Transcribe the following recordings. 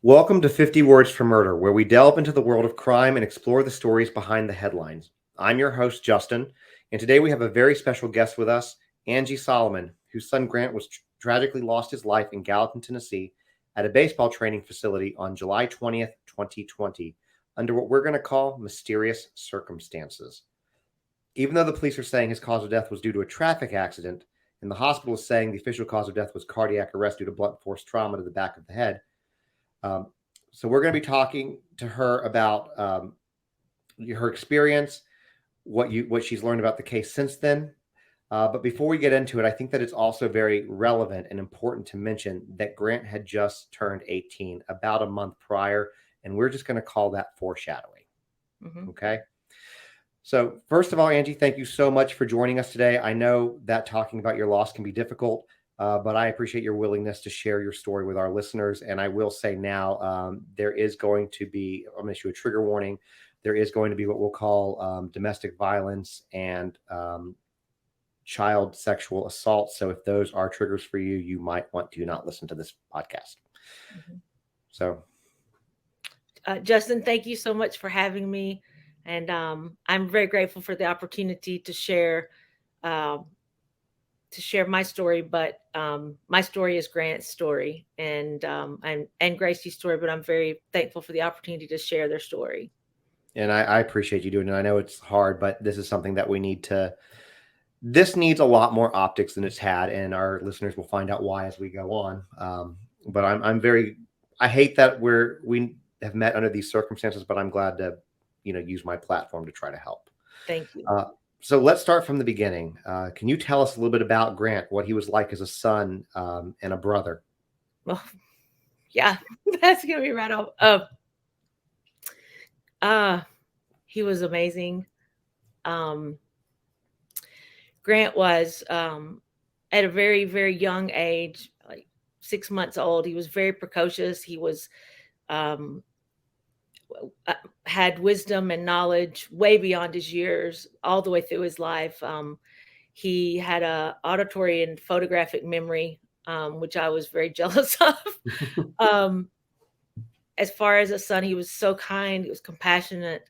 Welcome to 50 Words for Murder, where we delve into the world of crime and explore the stories behind the headlines. I'm your host, Justin, and today we have a very special guest with us, Angie Solomon, whose son Grant was tragically lost his life in Gallatin, Tennessee, at a baseball training facility on July 20th, 2020, under what we're going to call mysterious circumstances. Even though the police are saying his cause of death was due to a traffic accident, and the hospital is saying the official cause of death was cardiac arrest due to blunt force trauma to the back of the head, um, so we're going to be talking to her about her experience, what she's learned about the case since then. But before we get into it, I think that it's also very relevant and important to mention that Grant had just turned 18 about a month prior, and we're just going to call that foreshadowing. Mhm. Okay. So, first of all, Angie, thank you so much for joining us today. I know that talking about your loss can be difficult, but I appreciate your willingness to share your story with our listeners. And I will say now, there is going to be, I'm going to issue a trigger warning. There is going to be what we'll call domestic violence and child sexual assault. So, if those are triggers for you, you might want to not listen to this podcast. Mhm. So, Justin, thank you so much for having me, and I'm very grateful for the opportunity um, to share my story. But my story is Grant's story, and Gracie's story. But I'm very thankful for the opportunity to share their story. and I appreciate you doing it. I know it's hard, but this is something that we need to. This needs a lot more optics than it's had, and our listeners will find out why as we go on. But I'm very. I hate that we have met under these circumstances, but I'm glad to, use my platform to try to help. Thank you. Uh, so let's start from the beginning. Can you tell us a little bit about Grant, what he was like as a son and a brother? Well, yeah, that's gonna be right off. Uh, he was amazing. Um, Grant was at a very, very young age, like 6 months old. He was very precocious. He was um, uh, had wisdom and knowledge way beyond his years, all the way through his life. He had a auditory and photographic memory, which I was very jealous of. um, as far as a son, he was so kind. He was compassionate.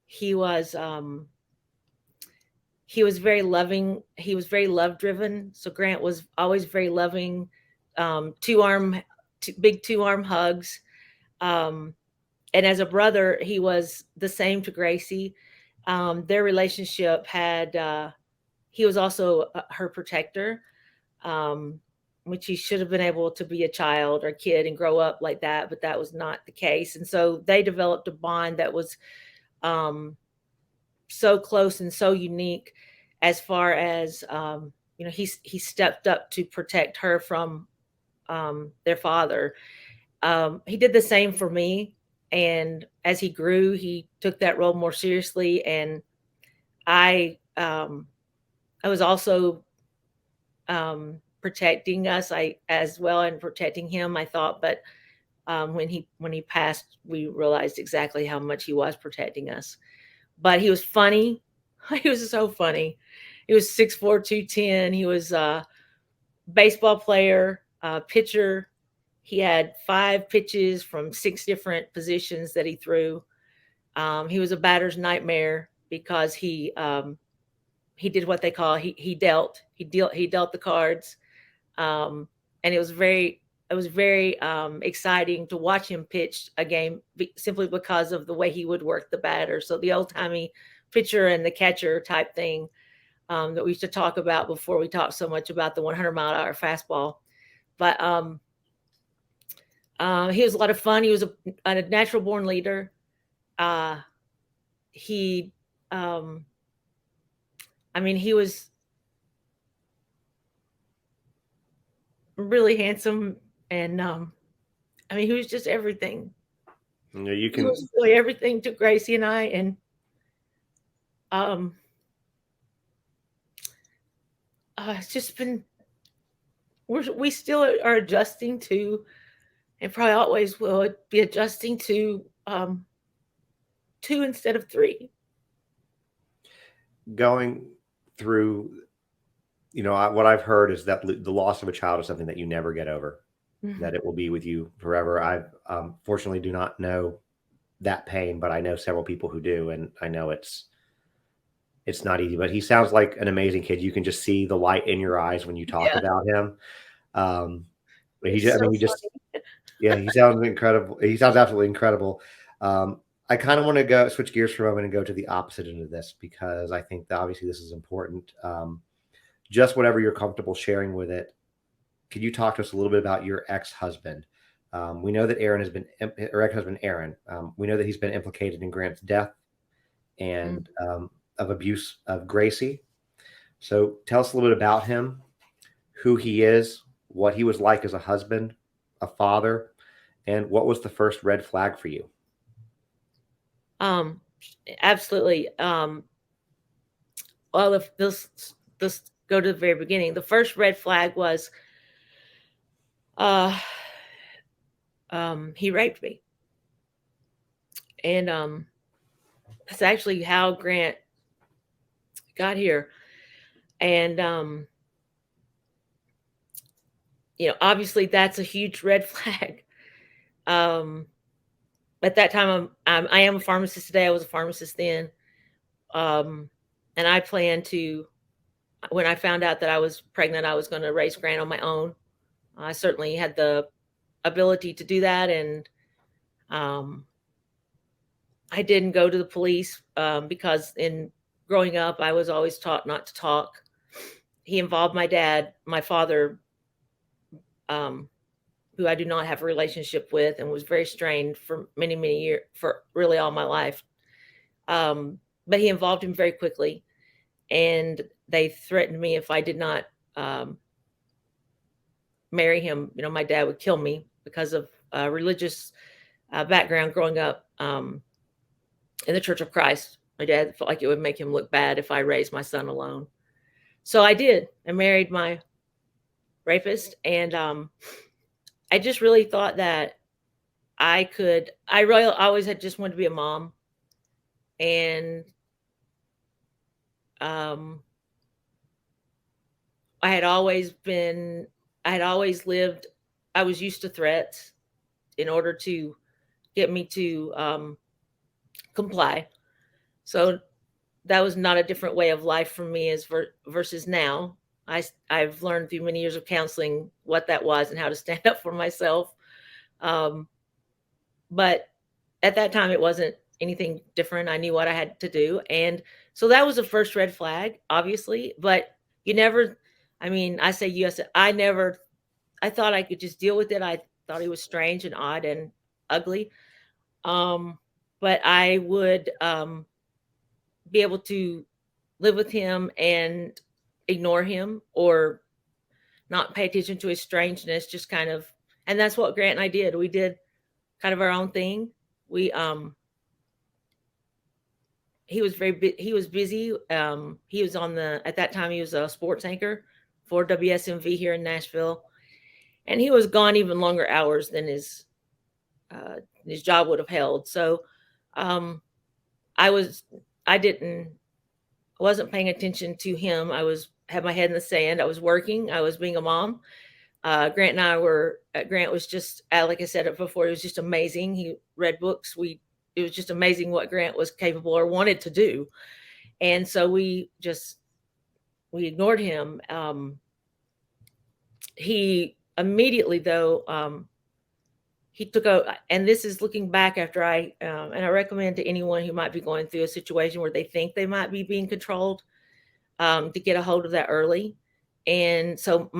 He was um, he was very loving. He was very love driven. So Grant was always very loving. Big 2 arm hugs. Um, and as a brother, he was the same to Gracie. Their relationship had. He was also her protector, um, which he should have been able to be a child or kid and grow up like that, but that was not the case. And so they developed a bond that was um, so close and so unique as far as he stepped up to protect her from their father. He did the same for me, and as he grew he took that role more seriously. And I was also protecting us, I as well, and protecting him, I thought. But when he passed, we realized exactly how much he was protecting us. But he was funny. He was so funny. He was 6'4", 210. He was a baseball player, pitcher. He had 5 pitches from 6 different positions that he threw. He was a batter's nightmare because he did what they call he dealt the cards. um, and it was very exciting to watch him pitch a game, simply because of the way he would work the batter. So the old timey pitcher and the catcher type thing, that we used to talk about before we talked so much about the 100-mile-an-hour fastball. But he was a lot of fun. He was a natural born leader. Uh, he, um, I mean, he was really handsome, and I mean, he was just everything. You He was can. really everything to Gracie and I, and um, it's just been we still are adjusting to, and probably always will be adjusting to, 2 instead of 3. Going through, what I've heard is that the loss of a child is something that you never get over. that it will be with you forever. I fortunately do not know that pain, but I know several people who do, and I know it's not easy. But he sounds like an amazing kid. You can just see the light in your eyes when you talk Yeah, about him. Um, but he's I so mean, he just, funny. yeah, he sounds incredible. He sounds absolutely incredible. I kind of want to go switch gears for a moment and go to the opposite end of this because I think that obviously this is important. Just whatever you're comfortable sharing with it. Could you talk to us a little bit about your ex-husband? We know that Aaron has been, or ex-husband Aaron. We know that he's been implicated in Grant's death Mm. and of abuse of Gracie. So tell us a little bit about him, who he is, what he was like as a husband, a father, and what was the first red flag for you? Um, Absolutely. Well, if this go to the very beginning, the first red flag was uh he raped me. And that's actually how Grant got here. And obviously that's a huge red flag. um at that time, I am a pharmacist today. I was a pharmacist then. um and I planned to, when I found out that I was pregnant, I was going to raise Grant on my own. I certainly had the ability to do that. And um I didn't go to the police, because in growing up I was always taught not to talk. He involved my dad, my father, um, who I do not have a relationship with, and was very strained for many, many years, for really all my life. Um, but he involved him very quickly, and they threatened me if I did not um, marry him. My dad would kill me because of religious background growing up in the Church of Christ. My dad felt like it would make him look bad if I raised my son alone. So I did. I married my rapist, and I just really thought that I really always had just wanted to be a mom. And um, I had always been, I had always lived, I was used to threats in order to get me to comply. So that was not a different way of life for me as versus now. I've learned through many years of counseling what that was and how to stand up for myself. Um, but at that time, it wasn't anything different. I knew what I had to do. And so that was the first red flag, obviously. But you never, I mean, I say yes, I never, I thought I could just deal with it. I thought he was strange and odd and ugly. Um, but I would be able to live with him and ignore him, or not pay attention to his strangeness, just kind of. And that's what Grant and I did. We did kind of our own thing. We He was he was busy. He was on the, at that time he was a sports anchor for WSMV here in Nashville, and he was gone even longer hours than his job would have held. So um, I was I didn't I wasn't paying attention to him. I was had my head in the sand. I was working. I was being a mom. Grant and I were. Grant was just, like I said it before. He was just amazing. He read books. It was just amazing what Grant was capable or wanted to do. And so we ignored him. He immediately, though, he took a, and this is looking back after and I recommend to anyone who might be going through a situation where they think they might be being controlled, to get a hold of that early. And so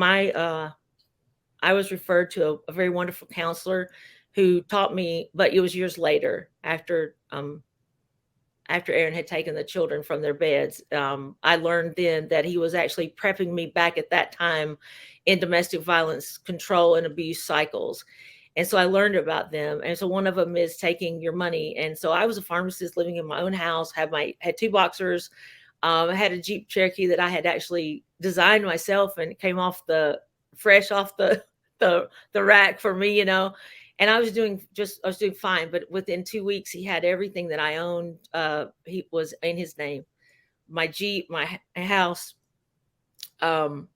I was referred to a very wonderful counselor who taught me, but it was years later, after Aaron had taken the children from their beds. I learned then that he was actually prepping me back at that time in domestic violence control and abuse cycles. And so I learned about them. And so one of them is taking your money. And so I was a pharmacist living in my own house, had two boxers. I had a Jeep Cherokee that I had actually designed myself, and it came fresh off the rack for me. And I was doing fine. But within 2 weeks, he had everything that I owned. He was in his name, my Jeep, my house, um,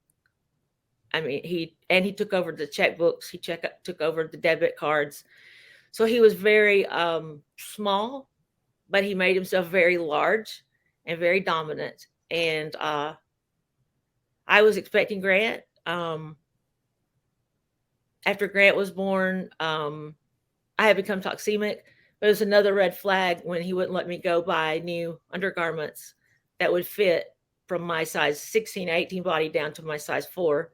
I mean, he took over the checkbooks. He took over the debit cards. So he was very small, but he made himself very large and very dominant. And I was expecting Grant. After Grant was born, I had become toxemic. But it was another red flag when he wouldn't let me go buy new undergarments that would fit from my size 16, 18 body down to my size 4.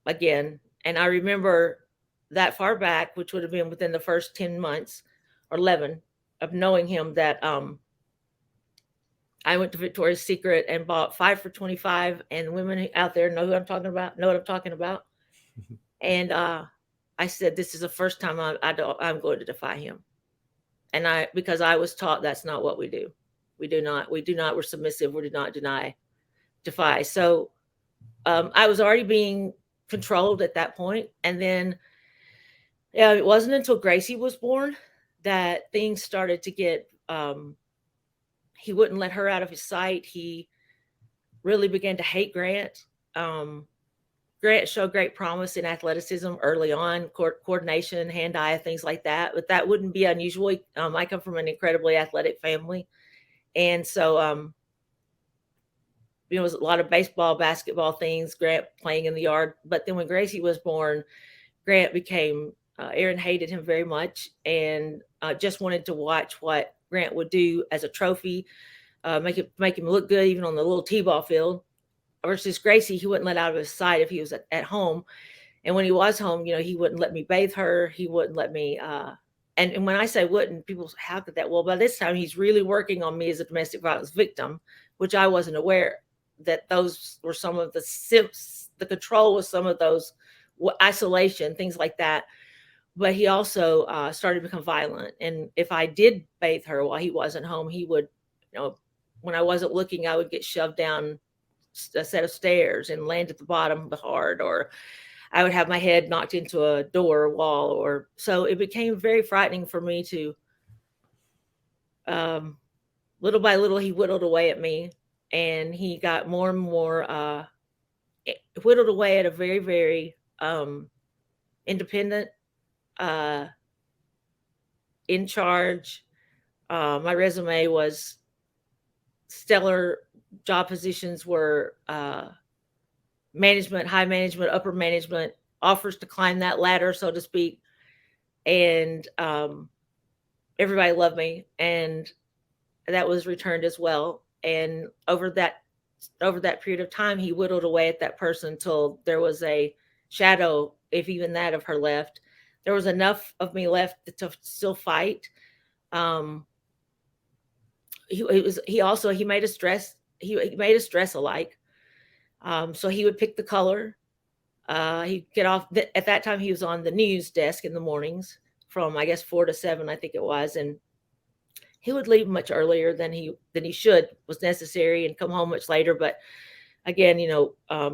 Again, and I remember that far back, which would have been within the first 10 months or 11 of knowing him, that I went to Victoria's Secret and bought 5 for $25, and women out there know who I'm talking about, know what I'm talking about. And I said, this is the first time I'm going to defy him. And because I was taught that's not what we do. We're submissive. We do not defy. So I was already being controlled at that point. And then it wasn't until Gracie was born that things started to get, he wouldn't let her out of his sight. He really began to hate Grant. Grant showed great promise in athleticism early on, coordination, hand-eye, things like that. But that wouldn't be unusual. I come from an incredibly athletic family. And so, it was a lot of baseball, basketball things, Grant playing in the yard. But then when Gracie was born, Grant became, Aaron hated him very much and just wanted to watch what Grant would do as a trophy, make him look good even on the little t-ball field. Versus Gracie, he wouldn't let out of his sight if he was at home. And when he was home, he wouldn't let me bathe her. He wouldn't let me, and when I say wouldn't, people say, how could that? Well, by this time, he's really working on me as a domestic violence victim, which I wasn't aware that those were some of the control was some of those, isolation, things like that. But he also started to become violent. And if I did bathe her while he wasn't home, he would, when I wasn't looking, I would get shoved down a set of stairs and land at the bottom hard, or I would have my head knocked into a door or wall, or so it became very frightening for me to, little by little, he whittled away at me, and he got more and more whittled away at a very, very independent, in charge. My resume was stellar. Job positions were management, high management, upper management, offers to climb that ladder, so to speak. And everybody loved me, and that was returned as well. And over that period of time, he whittled away at that person until there was a shadow, if even that, of her left. There was enough of me left to still fight. He made us dress. He made us dress alike. So he would pick the color. He'd get off. At that time, he was on the news desk in the mornings from, I guess, 4 to 7, I think it was. And he would leave much earlier than he was necessary, and come home much later. But again, I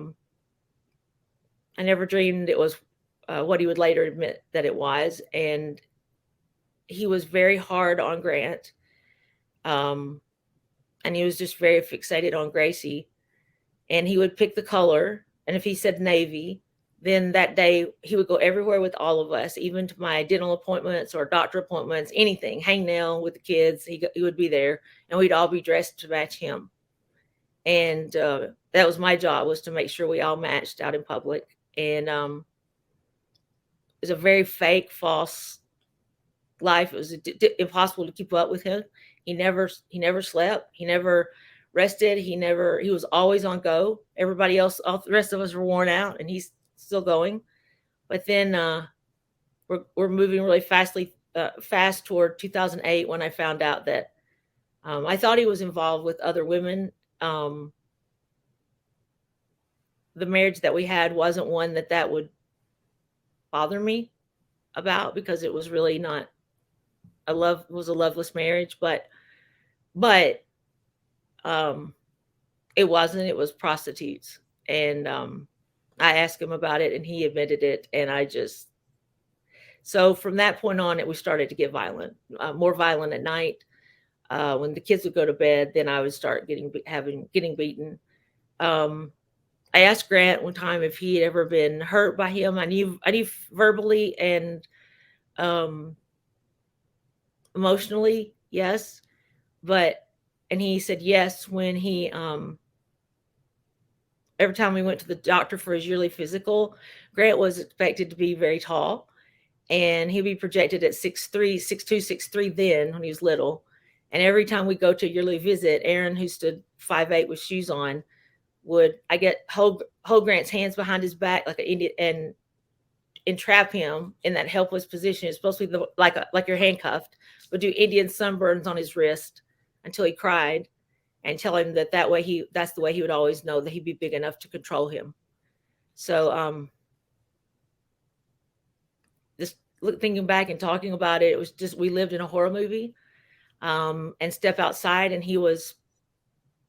never dreamed it was what he would later admit that it was. And he was very hard on Grant. And he was just very fixated on Gracie. And he would pick the color. And if he said navy, then that day he would go everywhere with all of us, even to my dental appointments or doctor appointments, anything, hang nail with the kids. He would be there, and we'd all be dressed to match him. And that was my job, was to make sure we all matched out in public. And it was a very fake, false life. It was impossible to keep up with him. He never slept. He never rested. He was always on go. Everybody else, all the rest of us were worn out, and he's still going. But then we're moving really fast toward 2008, when I found out that I thought he was involved with other women. The marriage that we had wasn't one that would bother me about, because it was really not it was a loveless marriage, but it wasn't. It was prostitutes. And I asked him about it, and he admitted it. And so from that point on, we started to get violent, more violent at night. When the kids would go to bed, then I would start getting beaten. I asked Grant one time if he had ever been hurt by him. I knew verbally and um, emotionally, yes, but and he said yes when he every time we went to the doctor for his yearly physical, Grant was expected to be very tall, and he'd be projected at 6'3", 6'2", 6'3" then when he was little. And every time we go to a yearly visit, Aaron, who stood 5'8" with shoes on, I get hold Grant's hands behind his back like an Indian and entrap him in that helpless position. It's supposed to be like you're handcuffed, but do Indian sunburns on his wrist until he cried, and tell him that's the way he would always know that he'd be big enough to control him. So just thinking back and talking about it, it was just we lived in a horror movie. And step outside, and he was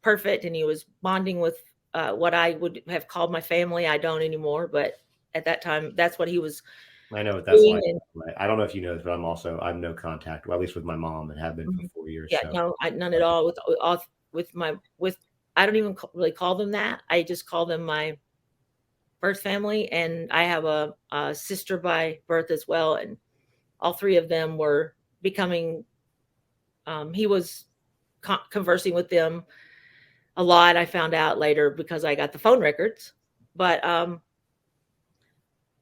perfect, and he was bonding with what I would have called my family. I don't anymore, but at that time, that's what he was I know what that's doing. like. And I don't know if you know this, but I'm no contact, well, at least with my mom, and have been for 4 years. yeah, So no, none at all with my I don't even really call them that. I just call them my birth family, and I have a sister by birth as well, and all three of them were becoming. He was conversing with them a lot. I found out later because I got the phone records, but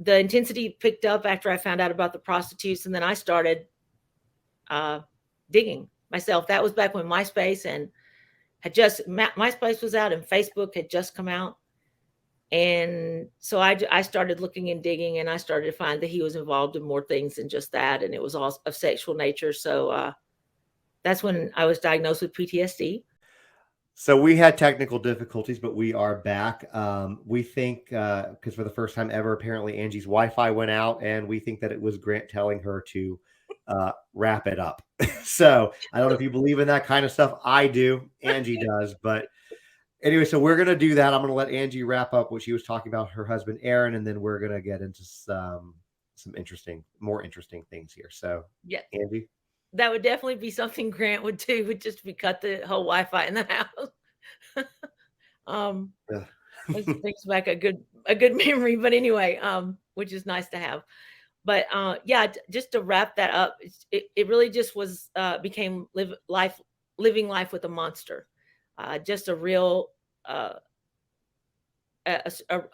the intensity picked up after I found out about the prostitutes, and then I started digging myself. That was back when MySpace MySpace was out and Facebook had just come out. And so I started looking and digging, and I started to find that he was involved in more things than just that. And it was all of sexual nature. So that's when I was diagnosed with PTSD. So we had technical difficulties, but we are back. We think because for the first time ever, apparently Angie's Wi-Fi went out, and we think that it was Grant telling her to wrap it up. So I don't know if you believe in that kind of stuff. I do. Angie does. But anyway, so we're gonna do that. I'm gonna let Angie wrap up what she was talking about her husband Aaron, and then we're gonna get into some more interesting things here. So Yeah, Angie. that would definitely be something Grant would do. Would just be cut the whole Wi-Fi in the house. um, brings back a good memory. But anyway, which is nice to have. But yeah, just to wrap that up, it really just was became living life with a monster, just a real a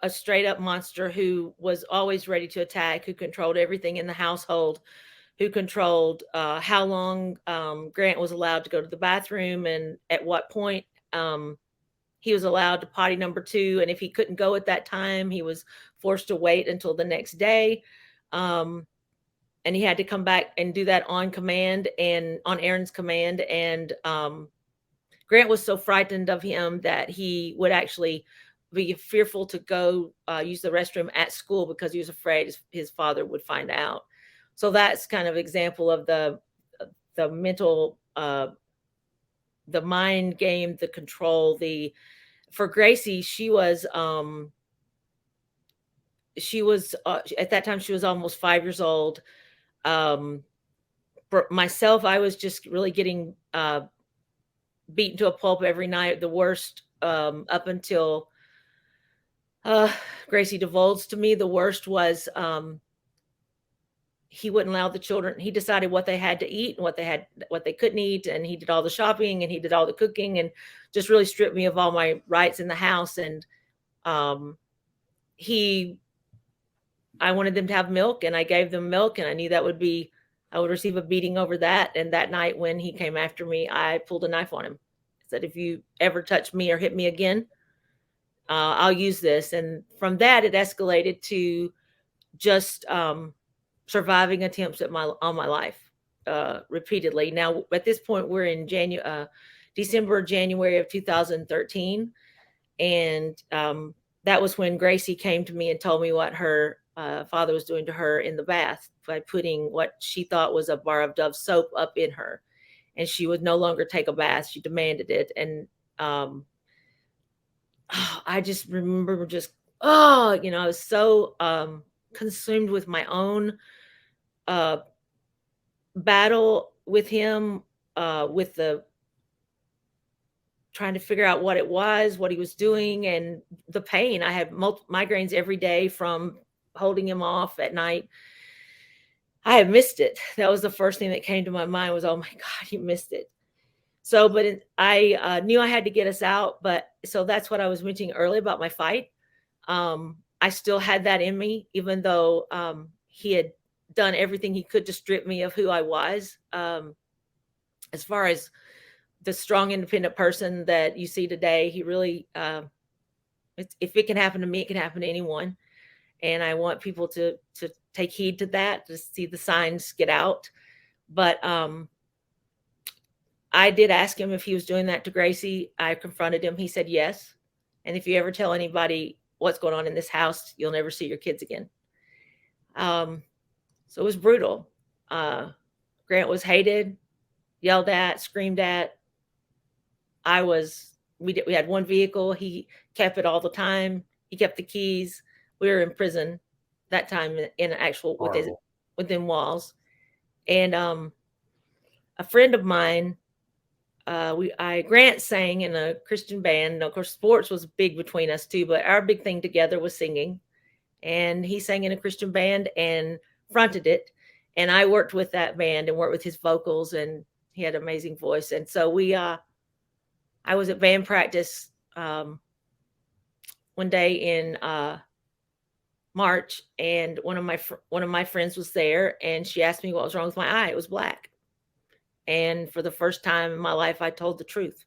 straight up monster who was always ready to attack, who controlled everything in the household, who controlled how long Grant was allowed to go to the bathroom and at what point he was allowed to potty number 2. And if he couldn't go at that time, he was forced to wait until the next day. And he had to come back and do that on command and on Aaron's command. And Grant was so frightened of him that he would actually be fearful to go use the restroom at school because he was afraid his father would find out. So that's kind of example of the mental, the mind game, the control. For Gracie, she was at that time she was almost 5 years old. For myself, I was just really getting beaten to a pulp every night, the worst up until Gracie divulged to me. The worst was he wouldn't allow the children. He decided what they had to eat and what they couldn't eat, and he did all the shopping and he did all the cooking and just really stripped me of all my rights in the house. And I wanted them to have milk, and I gave them milk, and I knew I would receive a beating over that. And that night when he came after me, I pulled a knife on him. I said, if you ever touch me or hit me again, I'll use this. And from that, it escalated to just surviving attempts on my life repeatedly. Now, at this point, we're in January of 2013. And that was when Gracie came to me and told me what her father was doing to her in the bath by putting what she thought was a bar of Dove soap up in her. And she would no longer take a bath. She demanded it. And I just remember I was so consumed with my own battle with him, with the trying to figure out what it was, what he was doing, and the pain. I had migraines every day from holding him off at night. I had missed it. That was the first thing that came to my mind was, oh my God, you missed it. So, but I knew I had to get us out. But so that's what I was mentioning earlier about my fight. I still had that in me, even though he had done everything he could to strip me of who I was. As far as the strong, independent person that you see today, he really, if it can happen to me, it can happen to anyone. And I want people to take heed to that, to see the signs get out. But I did ask him if he was doing that to Gracie. I confronted him. He said yes. And if you ever tell anybody what's going on in this house, you'll never see your kids again. So it was brutal. Grant was hated, yelled at, screamed at. We had one vehicle. He kept it all the time. He kept the keys. We were in prison that time in actual within walls. And a friend of mine, Grant sang in a Christian band. Of course, sports was big between us too, but our big thing together was singing. And he sang in a Christian band and fronted it. And I worked with that band and worked with his vocals, and he had an amazing voice. And so I was at band practice one day in March, and one of my friends was there, and she asked me what was wrong with my eye. It was black. And for the first time in my life, I told the truth,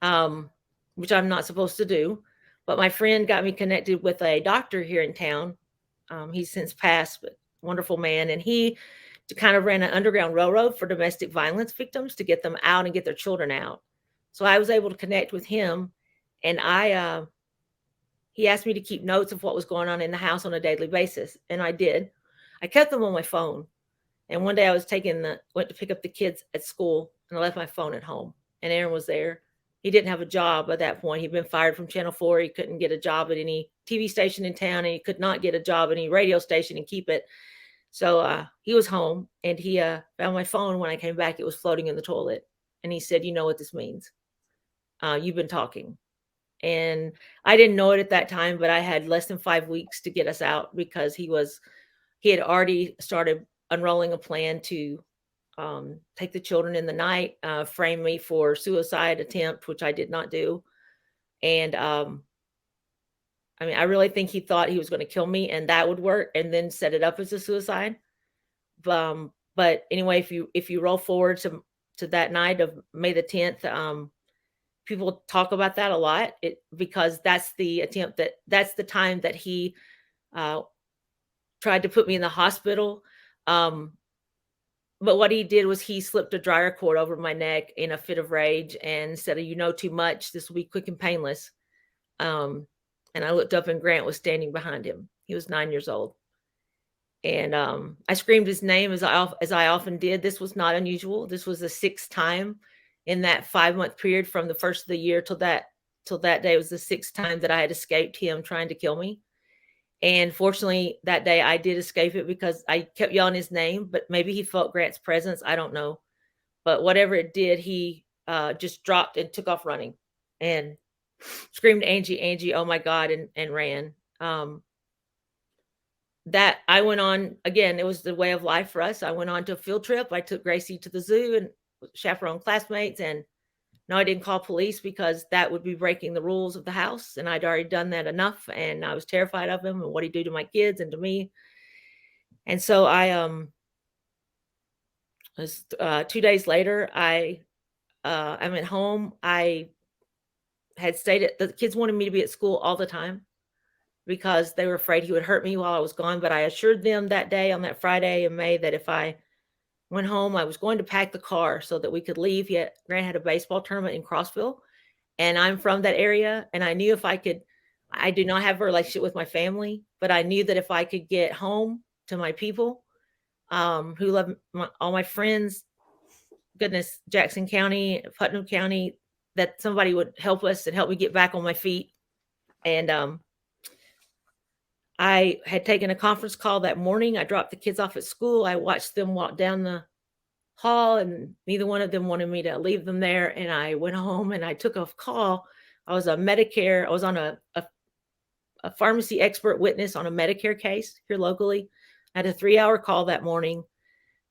which I'm not supposed to do. But my friend got me connected with a doctor here in town. He's since passed, but wonderful man. And he kind of ran an underground railroad for domestic violence victims to get them out and get their children out. So I was able to connect with him, and he asked me to keep notes of what was going on in the house on a daily basis. And I did. I kept them on my phone. And one day I was went to pick up the kids at school, and I left my phone at home, and Aaron was there. He didn't have a job at that point. He'd been fired from Channel 4. He couldn't get a job at any TV station in town, and he could not get a job at any radio station and keep it. So he was home, and he found my phone. When I came back, it was floating in the toilet. And he said, "You know what this means. You've been talking." And I didn't know it at that time, but I had less than 5 weeks to get us out, because he had already started unrolling a plan to take the children in the night, frame me for suicide attempt, which I did not do. And I really think he thought he was going to kill me, and that would work, and then set it up as a suicide. But anyway, if you roll forward to that night of May the 10th, people talk about that a lot, because that's the that's the time that he tried to put me in the hospital. But what he did was he slipped a dryer cord over my neck in a fit of rage and said, "You know too much. This will be quick and painless." And I looked up, and Grant was standing behind him. He was 9 years old. And I screamed his name as I often did. This was not unusual. This was the 6th time in that 5-month period from the first of the year till that day. It was the 6th time that I had escaped him trying to kill me. And fortunately, that day I did escape it, because I kept yelling his name, but maybe he felt Grant's presence. I don't know. But whatever it did, he just dropped and took off running and screamed, "Angie, Angie, oh my God," and ran. That I went on, again, it was the way of life for us. I went on to a field trip. I took Gracie to the zoo and chaperoned classmates. And no, I didn't call police, because that would be breaking the rules of the house. And I'd already done that enough. And I was terrified of him and what he'd do to my kids and to me. And so I was 2 days later, I'm at home. I had the kids wanted me to be at school all the time, because they were afraid he would hurt me while I was gone. But I assured them that day, on that Friday in May, that if I went home, I was going to pack the car so that we could leave. Grant had a baseball tournament in Crossville, and I'm from that area. And I knew if I could, I do not have a relationship with my family, but I knew that if I could get home to my people, who love all my friends, goodness, Jackson County, Putnam County, that somebody would help us and help me get back on my feet. And I had taken a conference call that morning. I dropped the kids off at school. I watched them walk down the call, and neither one of them wanted me to leave them there. And I went home and I took a call. I was on a pharmacy expert witness on a Medicare case here locally. I had a 3-hour call that morning,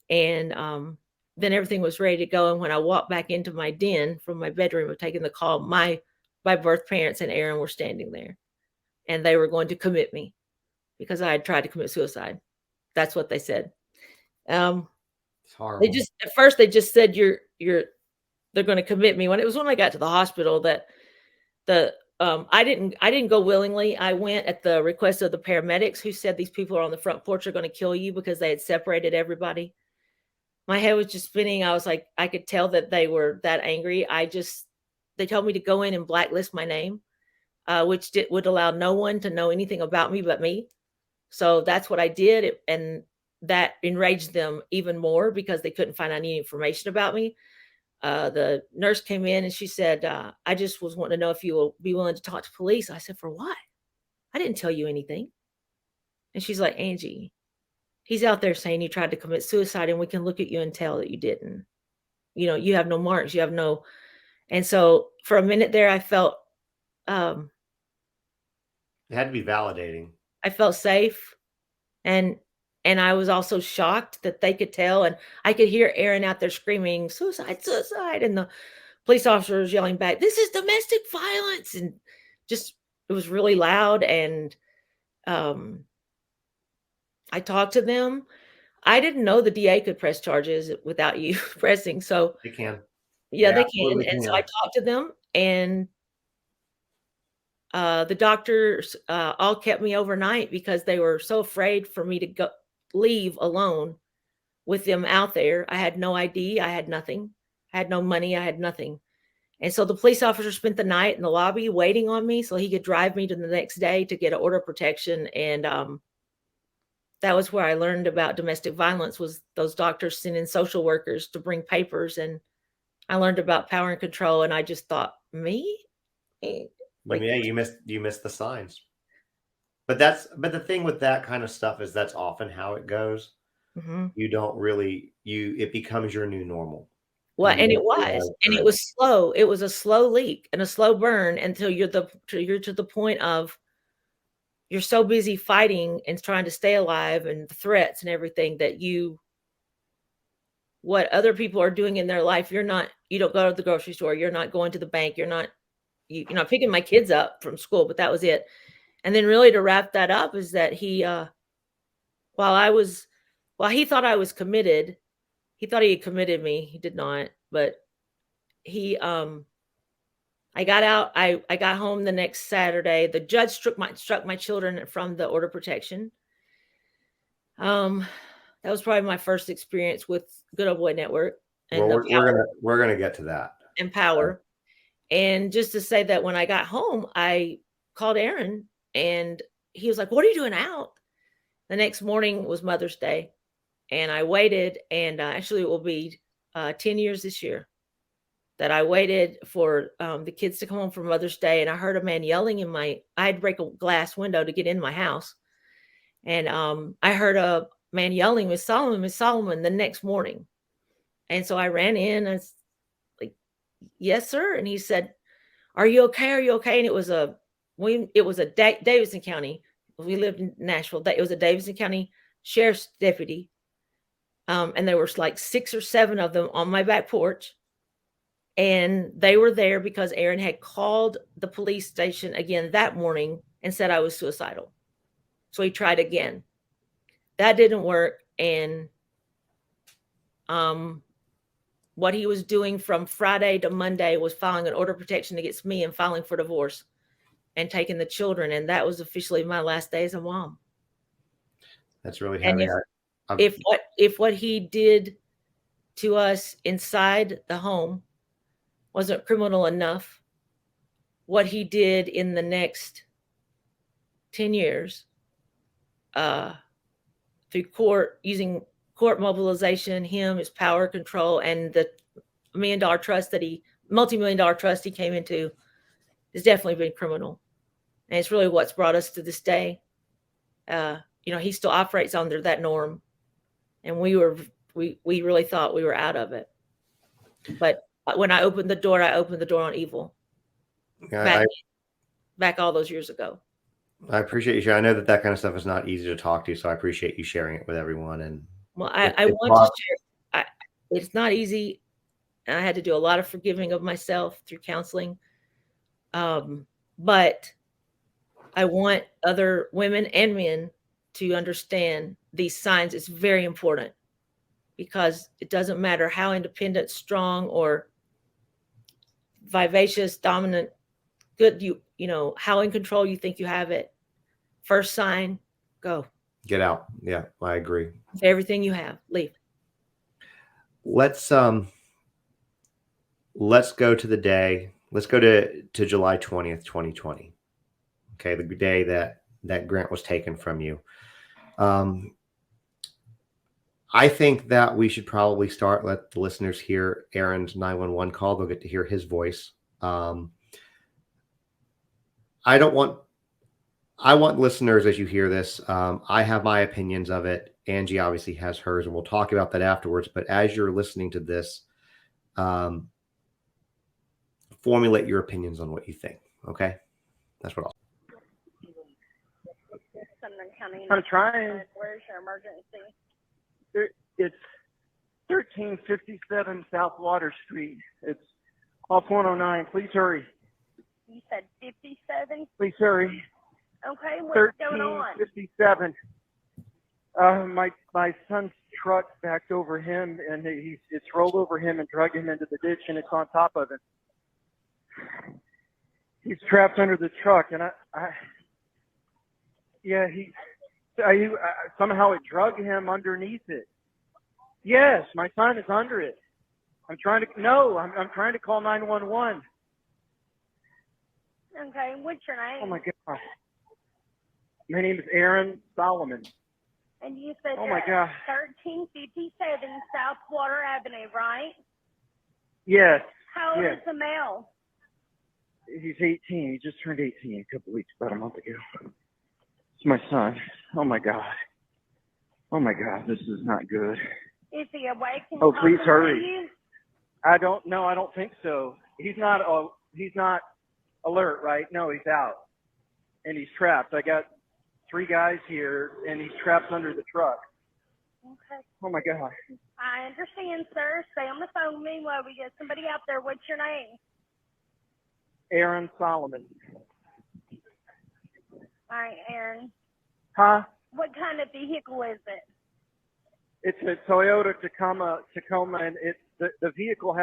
and then everything was ready to go. And when I walked back into my den from my bedroom of taking the call, my birth parents and Aaron were standing there, and they were going to commit me because I had tried to commit suicide. That's what they said. It's horrible. They just at first they just said they're going to commit me. When I got to the hospital that I didn't go willingly. I went at the request of the paramedics, who said these people are on the front porch are going to kill you because they had separated everybody. My head was just spinning. I was like, I could tell that they were that angry. They told me to go in and blacklist my name, which would allow no one to know anything about me but me. So that's what I did. And that enraged them even more because they couldn't find any information about me. The nurse came in and she said, I just was wanting to know if you will be willing to talk to police. I said, for what? I didn't tell you anything. And she's like, Angie, he's out there saying you tried to commit suicide, and we can look at you and tell that you didn't. You have no marks. You have no. And so for a minute there, I felt it had to be validating. I felt safe. And I was also shocked that they could tell. And I could hear Aaron out there screaming, suicide, suicide. And the police officers yelling back, this is domestic violence. And just, it was really loud. And I talked to them. I didn't know the DA could press charges without you pressing. So they can. Yeah, they can. And so I talked to them, and the doctors all kept me overnight because they were so afraid for me to leave alone with them out there. I had no ID. I had nothing. I had no money. I had nothing. And so the police officer spent the night in the lobby waiting on me so he could drive me to the next day to get an order of protection. And that was where I learned about domestic violence, was those doctors sending social workers to bring papers. And I learned about power and control. And I just thought, me? Like, yeah, you missed the signs. But the thing with that kind of stuff is that's often how it goes. Mm-hmm. You don't really, it becomes your new normal. Well, and it was slow. It was a slow leak and a slow burn until you're to the point of you're so busy fighting and trying to stay alive and the threats and everything that what other people are doing in their life, you don't go to the grocery store, you're not going to the bank, you're not picking my kids up from school, but that was it. And then really to wrap that up is that he, while he thought I was committed, he thought he had committed me. He did not, but I got out. I got home the next Saturday. The judge struck my children from the order of protection. That was probably my first experience with Good Old Boy Network. And we're gonna get to that. And power. And just to say that when I got home, I called Aaron, and he was like, "What are you doing out?" The next morning was Mother's Day, and I waited. And actually, it will be 10 years this year that I waited for the kids to come home for Mother's Day. And I heard a man yelling I had to break a glass window to get in my house. And I heard a man yelling, Miss Solomon, the next morning. And so I ran in. I was like, "Yes, sir." And he said, "Are you okay? Are you okay?" And it was a Davidson County. We lived in Nashville. It was a Davidson County sheriff's deputy. And there was like 6 or 7 of them on my back porch. And they were there because Aaron had called the police station again that morning and said I was suicidal. So he tried again. That didn't work. And what he was doing from Friday to Monday was filing an order of protection against me and filing for divorce and taking the children. And that was officially my last day as a mom. That's really heavy. And if what he did to us inside the home wasn't criminal enough, what he did in the next 10 years through court, using court mobilization, his power control, and the multi-million-dollar trust he came into, has definitely been criminal. And it's really what's brought us to this day. He still operates under that norm. And we were We really thought we were out of it. But when I opened the door on evil. Back all those years ago. I appreciate you sharing. I know that kind of stuff is not easy to talk to, so I appreciate you sharing it with everyone. And well, I want to share. It's not easy. And I had to do a lot of forgiving of myself through counseling. But I want other women and men to understand these signs. It's very important, because it doesn't matter how independent, strong, or vivacious, dominant, good you know, how in control you think you have it. First sign, go. Get out. Yeah, I agree. Everything you have, leave. Let's go to the day. Let's go to July 20th, 2020. Okay, the day that Grant was taken from you. I think that we should probably let the listeners hear Aaron's 911 call. They'll get to hear his voice. I want listeners, as you hear this, I have my opinions of it. Angie obviously has hers, and we'll talk about that afterwards. But as you're listening to this, formulate your opinions on what you think. Okay? That's what I'll. I'm trying. Where's your emergency? It's 1357 South Water Street. It's off 109. Please hurry. You said 57? Please hurry. Okay, what's going on? 1357. My son's truck backed over him, and it's rolled over him and drug him into the ditch, and it's on top of him. He's trapped under the truck, and somehow it drug him underneath it. Yes, my son is under it. I'm trying to call 911. Okay, what's your name? Oh my God. My name is Aaron Solomon. And you said oh my God. 1357 South Water Avenue, right? Yes. How old yes. is the male? He's 18. He just turned 18 a couple weeks, about a month ago. It's my son. Oh my God. Oh my God, this is not good. Is he awake? Oh, please hurry. I don't think so. He's not alert, right? No, he's out. And he's trapped. I got 3 guys here, and he's trapped under the truck. Okay. Oh my God. I understand, sir. Stay on the phone with me while we get somebody out there. What's your name? Aaron Solomon. All right, Aaron. Huh? What kind of vehicle is it? It's a Toyota Tacoma, and the vehicle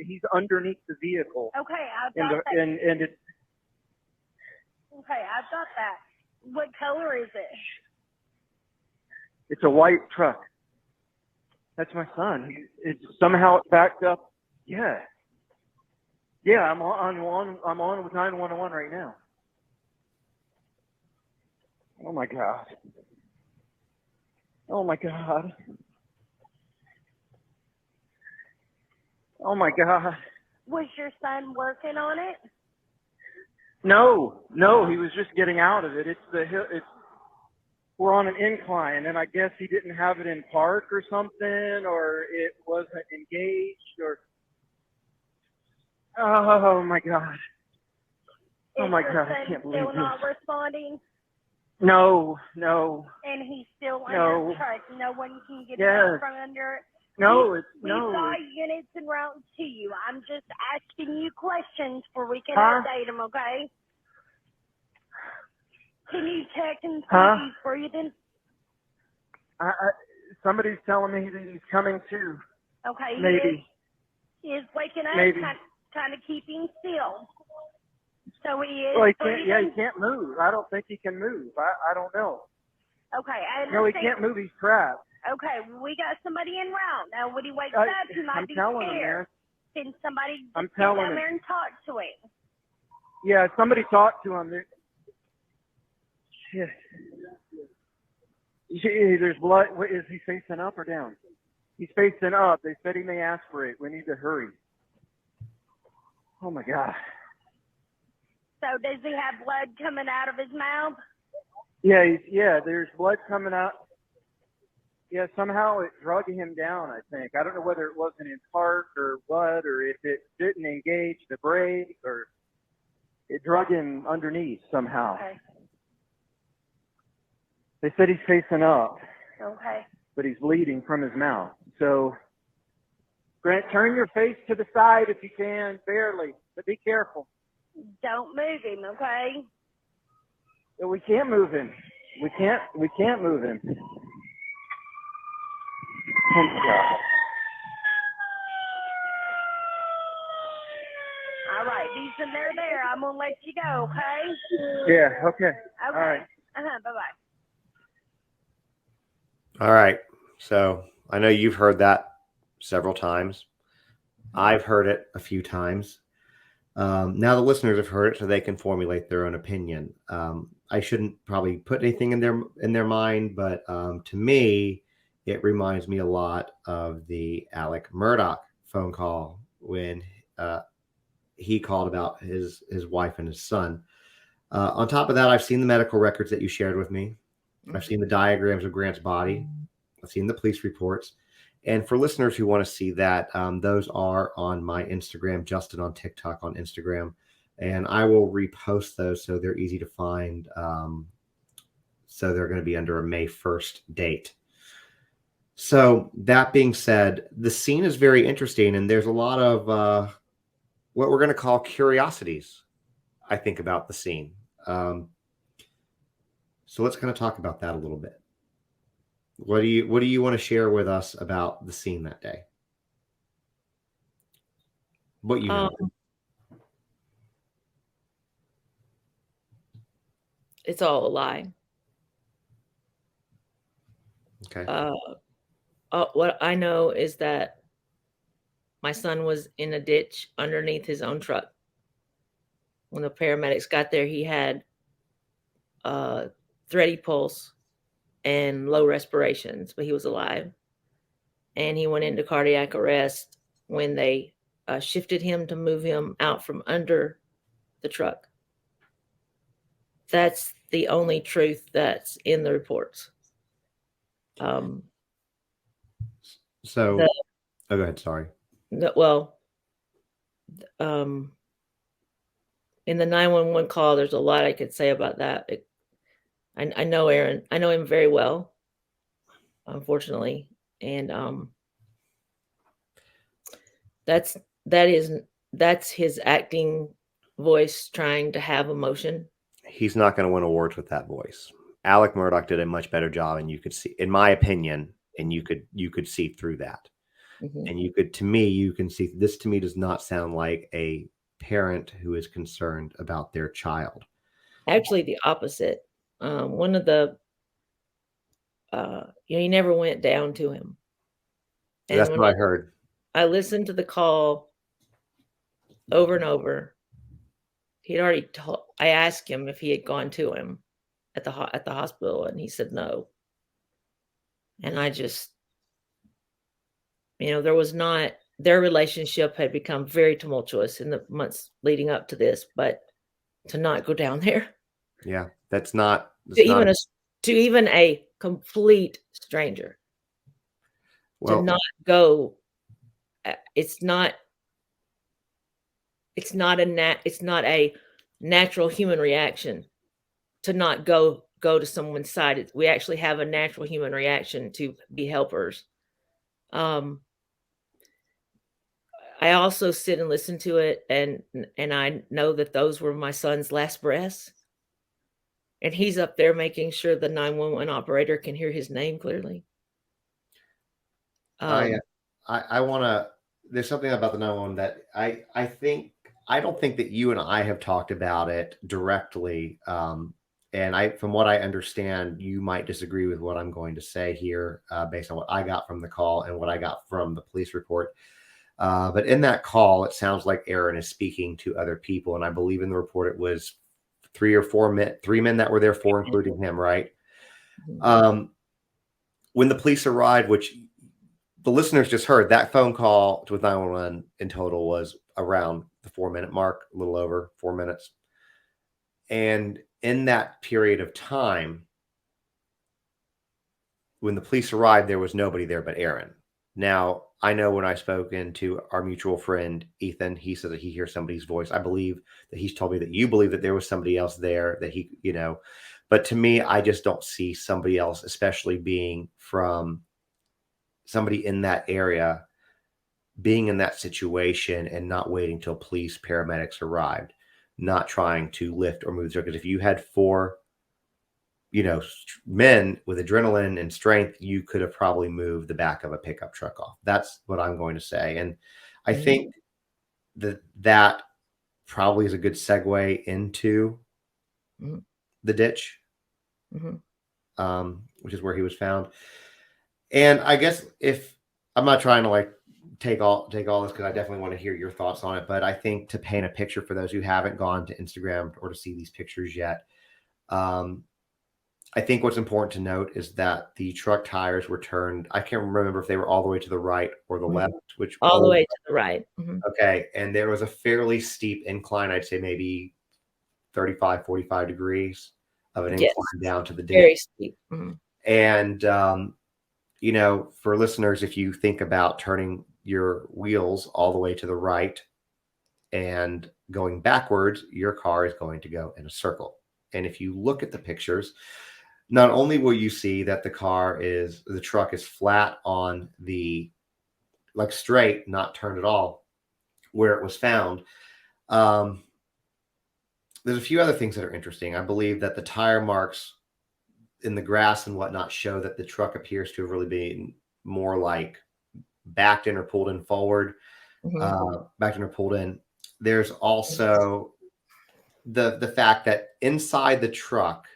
he's underneath the vehicle. Okay, I've got that. And it's. Okay, I've got that. What color is it? It's a white truck. That's my son. It's somehow backed up. Yeah. Yeah, I'm on with 911 right now. Oh my God. Oh my God. Oh my God. Was your son working on it? No, he was just getting out of it. We're on an incline, and I guess he didn't have it in park or something, or it wasn't engaged, or. Oh my God. Oh my God, I can't believe this. Is your son still not responding? No. And he's still under truck. No one can get yes. out from under it. No, We've got units en route to you. I'm just asking you questions where we can huh? update them, okay? Can you check and see huh? if he's breathing? Somebody's telling me that he's coming to. Okay, maybe. He is waking up, maybe. kind of keeping still. So he is well, breathing? he can't move. I don't think he can move. I don't know. Okay, I understand. No, he can't move. He's trapped. Okay, we got somebody en route. Now, when he wakes up, he might be scared. Can somebody get down there and talk to him? Yeah, somebody talk to him. Shit. There's blood. What, is he facing up or down? He's facing up. They said he may aspirate. We need to hurry. Oh, my God. So does he have blood coming out of his mouth? Yeah, there's blood coming out. Yeah, somehow it drug him down, I think. I don't know whether it wasn't in park or what, or if it didn't engage the brake, or it drug him underneath somehow. Okay. They said he's facing up, Okay. but he's bleeding from his mouth. So, Grant, turn your face to the side if you can, barely, but be careful. Don't move him, okay? We can't move him. We can't move him. Thank God. All right, Decent, they're there. I'm going to let you go, okay? Yeah, okay. Okay. All right. Bye-bye. All right. So I know you've heard that several times. I've heard it a few times. Now the listeners have heard it, so they can formulate their own opinion. I shouldn't probably put anything in their mind, but to me, it reminds me a lot of the Alec Murdaugh phone call when he called about his wife and his son. On top of that, I've seen the medical records that you shared with me. I've seen the diagrams of Grant's body. I've seen the police reports. And for listeners who want to see that, those are on my Instagram, Justin on TikTok on Instagram. And I will repost those so they're easy to find. So they're going to be under a May 1st date. So that being said, the scene is very interesting. And there's a lot of what we're going to call curiosities, I think, about the scene. So let's kind of talk about that a little bit. What do you want to share with us about the scene that day? What you know? It's all a lie. Okay. What I know is that my son was in a ditch underneath his own truck. When the paramedics got there, he had thready pulse and low respirations, but he was alive. And he went into cardiac arrest when they shifted him to move him out from under the truck. That's the only truth that's in the reports. Oh, go ahead. Sorry. In the 911 call, there's a lot I could say about that. I know Aaron. I know him very well, unfortunately, and that's his acting voice trying to have emotion. He's not going to win awards with that voice. Alec Murdaugh did a much better job, and you could see, in my opinion, and you could see through that. Mm-hmm. And you can see this. To me, does not sound like a parent who is concerned about their child. Actually, the opposite. One of the, he never went down to him. And that's what I heard. I listened to the call over and over. He'd already I asked him if he had gone to him at the hospital, and he said no. And I just, there was not, their relationship had become very tumultuous in the months leading up to this, but to not go down there. Yeah, that's not to even a complete stranger. Well, to not go. It's not a natural human reaction to not go to someone's side. We actually have a natural human reaction to be helpers. I also sit and listen to it, and I know that those were my son's last breaths, and he's up there making sure the 911 operator can hear his name clearly. I want to. There's something about the 911 that I don't think that you and I have talked about it directly. And from what I understand, you might disagree with what I'm going to say here, based on what I got from the call and what I got from the police report. But in that call, it sounds like Aaron is speaking to other people. And I believe in the report, it was 3 men that were there, 4, including him, right? When the police arrived, which the listeners just heard, that phone call with 911 in total was around the 4-minute mark, a little over 4 minutes. And in that period of time, when the police arrived, there was nobody there but Aaron. Now, I know when I've spoken to our mutual friend, Ethan, he said that he hears somebody's voice. I believe that he's told me that you believe that there was somebody else there that he, but to me, I just don't see somebody else, especially being from somebody in that area, being in that situation and not waiting till police, paramedics arrived, not trying to lift or move. Because if you had four men with adrenaline and strength, you could have probably moved the back of a pickup truck off. That's what I'm going to say. And I think that probably is a good segue into the ditch, which is where he was found. And I guess if I'm not trying to like take all this, because I definitely want to hear your thoughts on it, but I think to paint a picture for those who haven't gone to Instagram or to see these pictures yet, I think what's important to note is that the truck tires were turned. I can't remember if they were all the way to the right or the left, which all the way to the right. Okay. And there was a fairly steep incline. I'd say maybe 35, 45 degrees of an incline down to the ditch. Very steep. And, for listeners, if you think about turning your wheels all the way to the right and going backwards, your car is going to go in a circle. And if you look at the pictures, not only will you see that the truck is flat on the, like straight, not turned at all, where it was found. There's a few other things that are interesting. I believe that the tire marks in the grass and whatnot show that the truck appears to have really been more like backed in or pulled in forward, backed in or pulled in. There's also the fact that inside the truck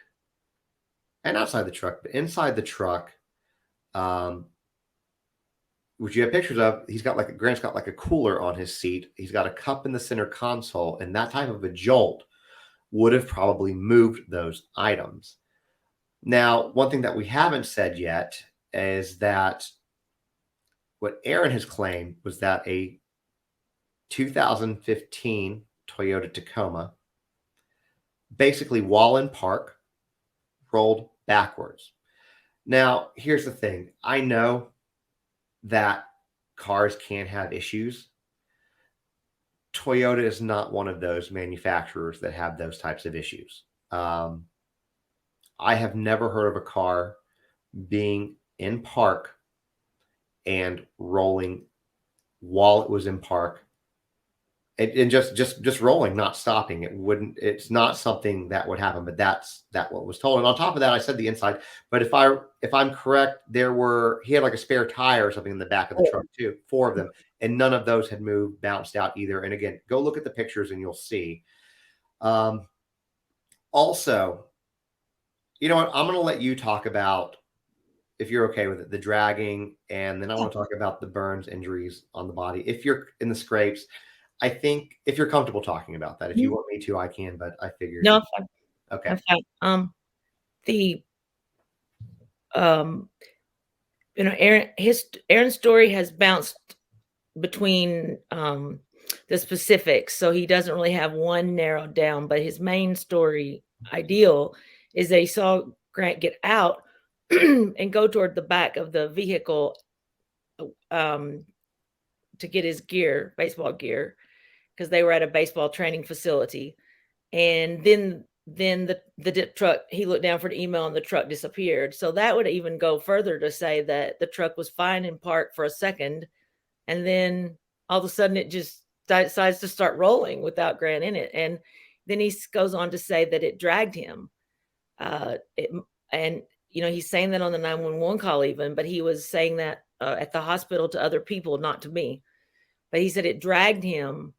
and outside the truck, but inside the truck, which you have pictures of, Grant's got like a cooler on his seat. He's got a cup in the center console, and that type of a jolt would have probably moved those items. Now, one thing that we haven't said yet is that what Aaron has claimed was that a 2015 Toyota Tacoma, basically while in park, rolled backwards. Now, here's the thing. I know that cars can have issues. Toyota is not one of those manufacturers that have those types of issues. I have never heard of a car being in park and rolling while it was in park, and just rolling, not stopping. It's not something that would happen, but that's what was told. And on top of that, I said the inside, but if I'm correct, he had like a spare tire or something in the back of the truck too, 4 of them, and none of those had moved, bounced out either. And again, go look at the pictures and you'll see. Also, you know what? I'm going to let you talk about, if you're okay with it, the dragging, and then I want to talk about the burns, injuries on the body. If you're in the scrapes, I think if you're comfortable talking about that, if you want me to, I can, but I figured. No, I'm fine. Okay. I'm fine. Aaron's story has bounced between the specifics, so he doesn't really have one narrowed down, but his main story ideal is that he saw Grant get out and go toward the back of the vehicle to get his gear, baseball gear, because they were at a baseball training facility. And then the truck, he looked down for the email and the truck disappeared. So that would even go further to say that the truck was fine in park for a second, and then all of a sudden it just decides to start rolling without Grant in it. And then he goes on to say that it dragged him. And he's saying that on the 911 call even, but he was saying that at the hospital to other people, not to me. But he said it dragged him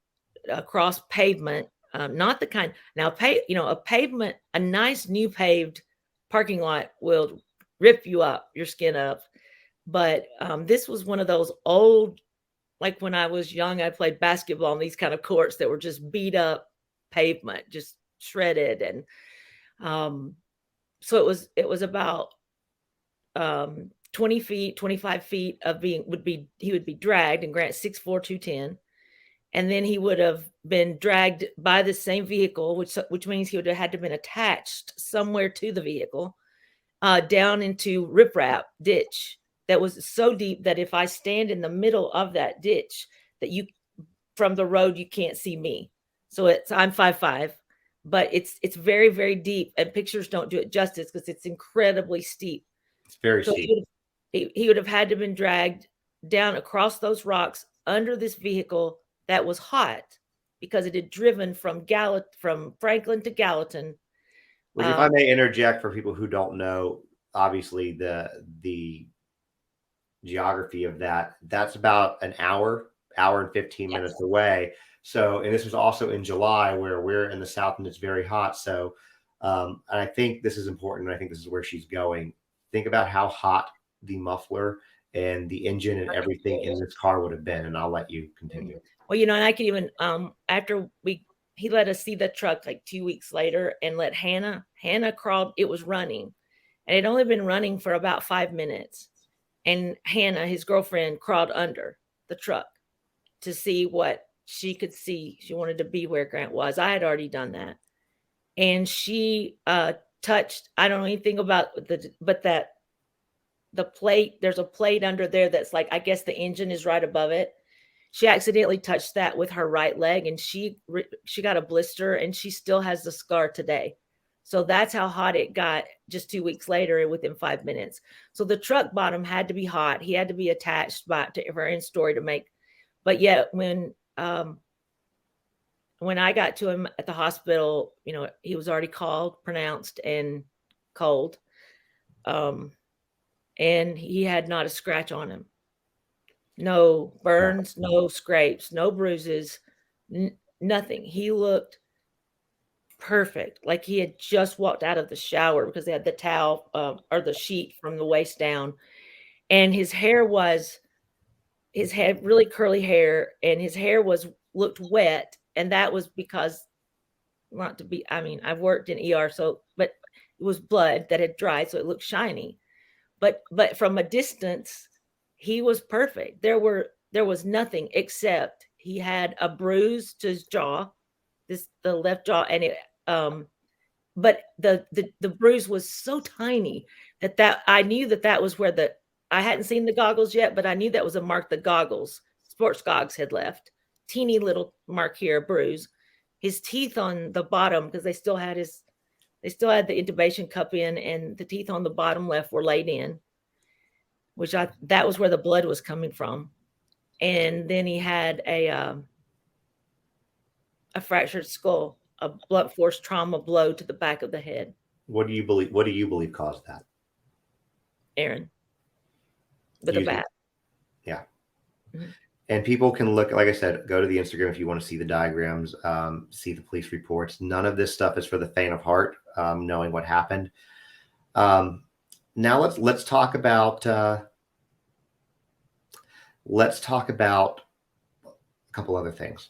across pavement, not the kind. Now, a pavement, a nice new paved parking lot will rip you up, your skin up. But this was one of those old, like when I was young, I played basketball on these kind of courts that were just beat up pavement, just shredded. And so it was about 20 feet, 25 feet of he would be dragged, and Grant's 6'4", 210. And then he would have been dragged by the same vehicle, which means he would have had to have been attached somewhere to the vehicle. down into riprap ditch that was so deep that if I stand in the middle of that ditch, that you from the road you can't see me. So I'm 5'5", but it's very, very deep, and pictures don't do it justice because it's incredibly steep. It's very steep. He would have had to been dragged down across those rocks under this vehicle that was hot because it had driven from Franklin to Gallatin. Which, if I may interject for people who don't know, obviously the geography of that's about an hour and 15 minutes away. So, and this was also in July where we're in the South and it's very hot. So, and I think this is important. And I think this is where she's going. Think about how hot the muffler and the engine and everything in this car would have been. And I'll let you continue. Well, and I could even, after he let us see the truck like 2 weeks later and let Hannah crawled, it was running, and it had only been running for about 5 minutes. And Hannah, his girlfriend, crawled under the truck to see what she could see. She wanted to be where Grant was. I had already done that. And she touched, I don't know anything about the plate, there's a plate under there that's like, I guess the engine is right above it. She accidentally touched that with her right leg, and she got a blister, and she still has the scar today. So that's how hot it got just 2 weeks later within 5 minutes. So the truck bottom had to be hot. He had to be attached to her in story to make. But yet when I got to him at the hospital, he was already called, pronounced, and cold. And he had not a scratch on him. No burns, no scrapes, no bruises, nothing. He looked perfect, like he had just walked out of the shower because they had the towel or the sheet from the waist down. And his hair had really curly hair, and his hair looked wet. And that was because, I've worked in ER, but it was blood that had dried, so it looked shiny. But from a distance, he was perfect. There was nothing except he had a bruise to his jaw, the left jaw, and it but the bruise was so tiny that I knew that was where I hadn't seen the goggles yet, but I knew that was a mark the sports gogs had left. Teeny little mark here, bruise. His teeth on the bottom, because they still had the intubation cup in, and the teeth on the bottom left were laid in, that was where the blood was coming from. And then he had a fractured skull, a blunt force trauma blow to the back of the head. What do you believe caused that? Aaron, with a bat. Yeah. Mm-hmm. And people can look, like I said, go to the Instagram if you want to see the diagrams, see the police reports. None of this stuff is for the faint of heart, knowing what happened. Now let's talk about a couple other things.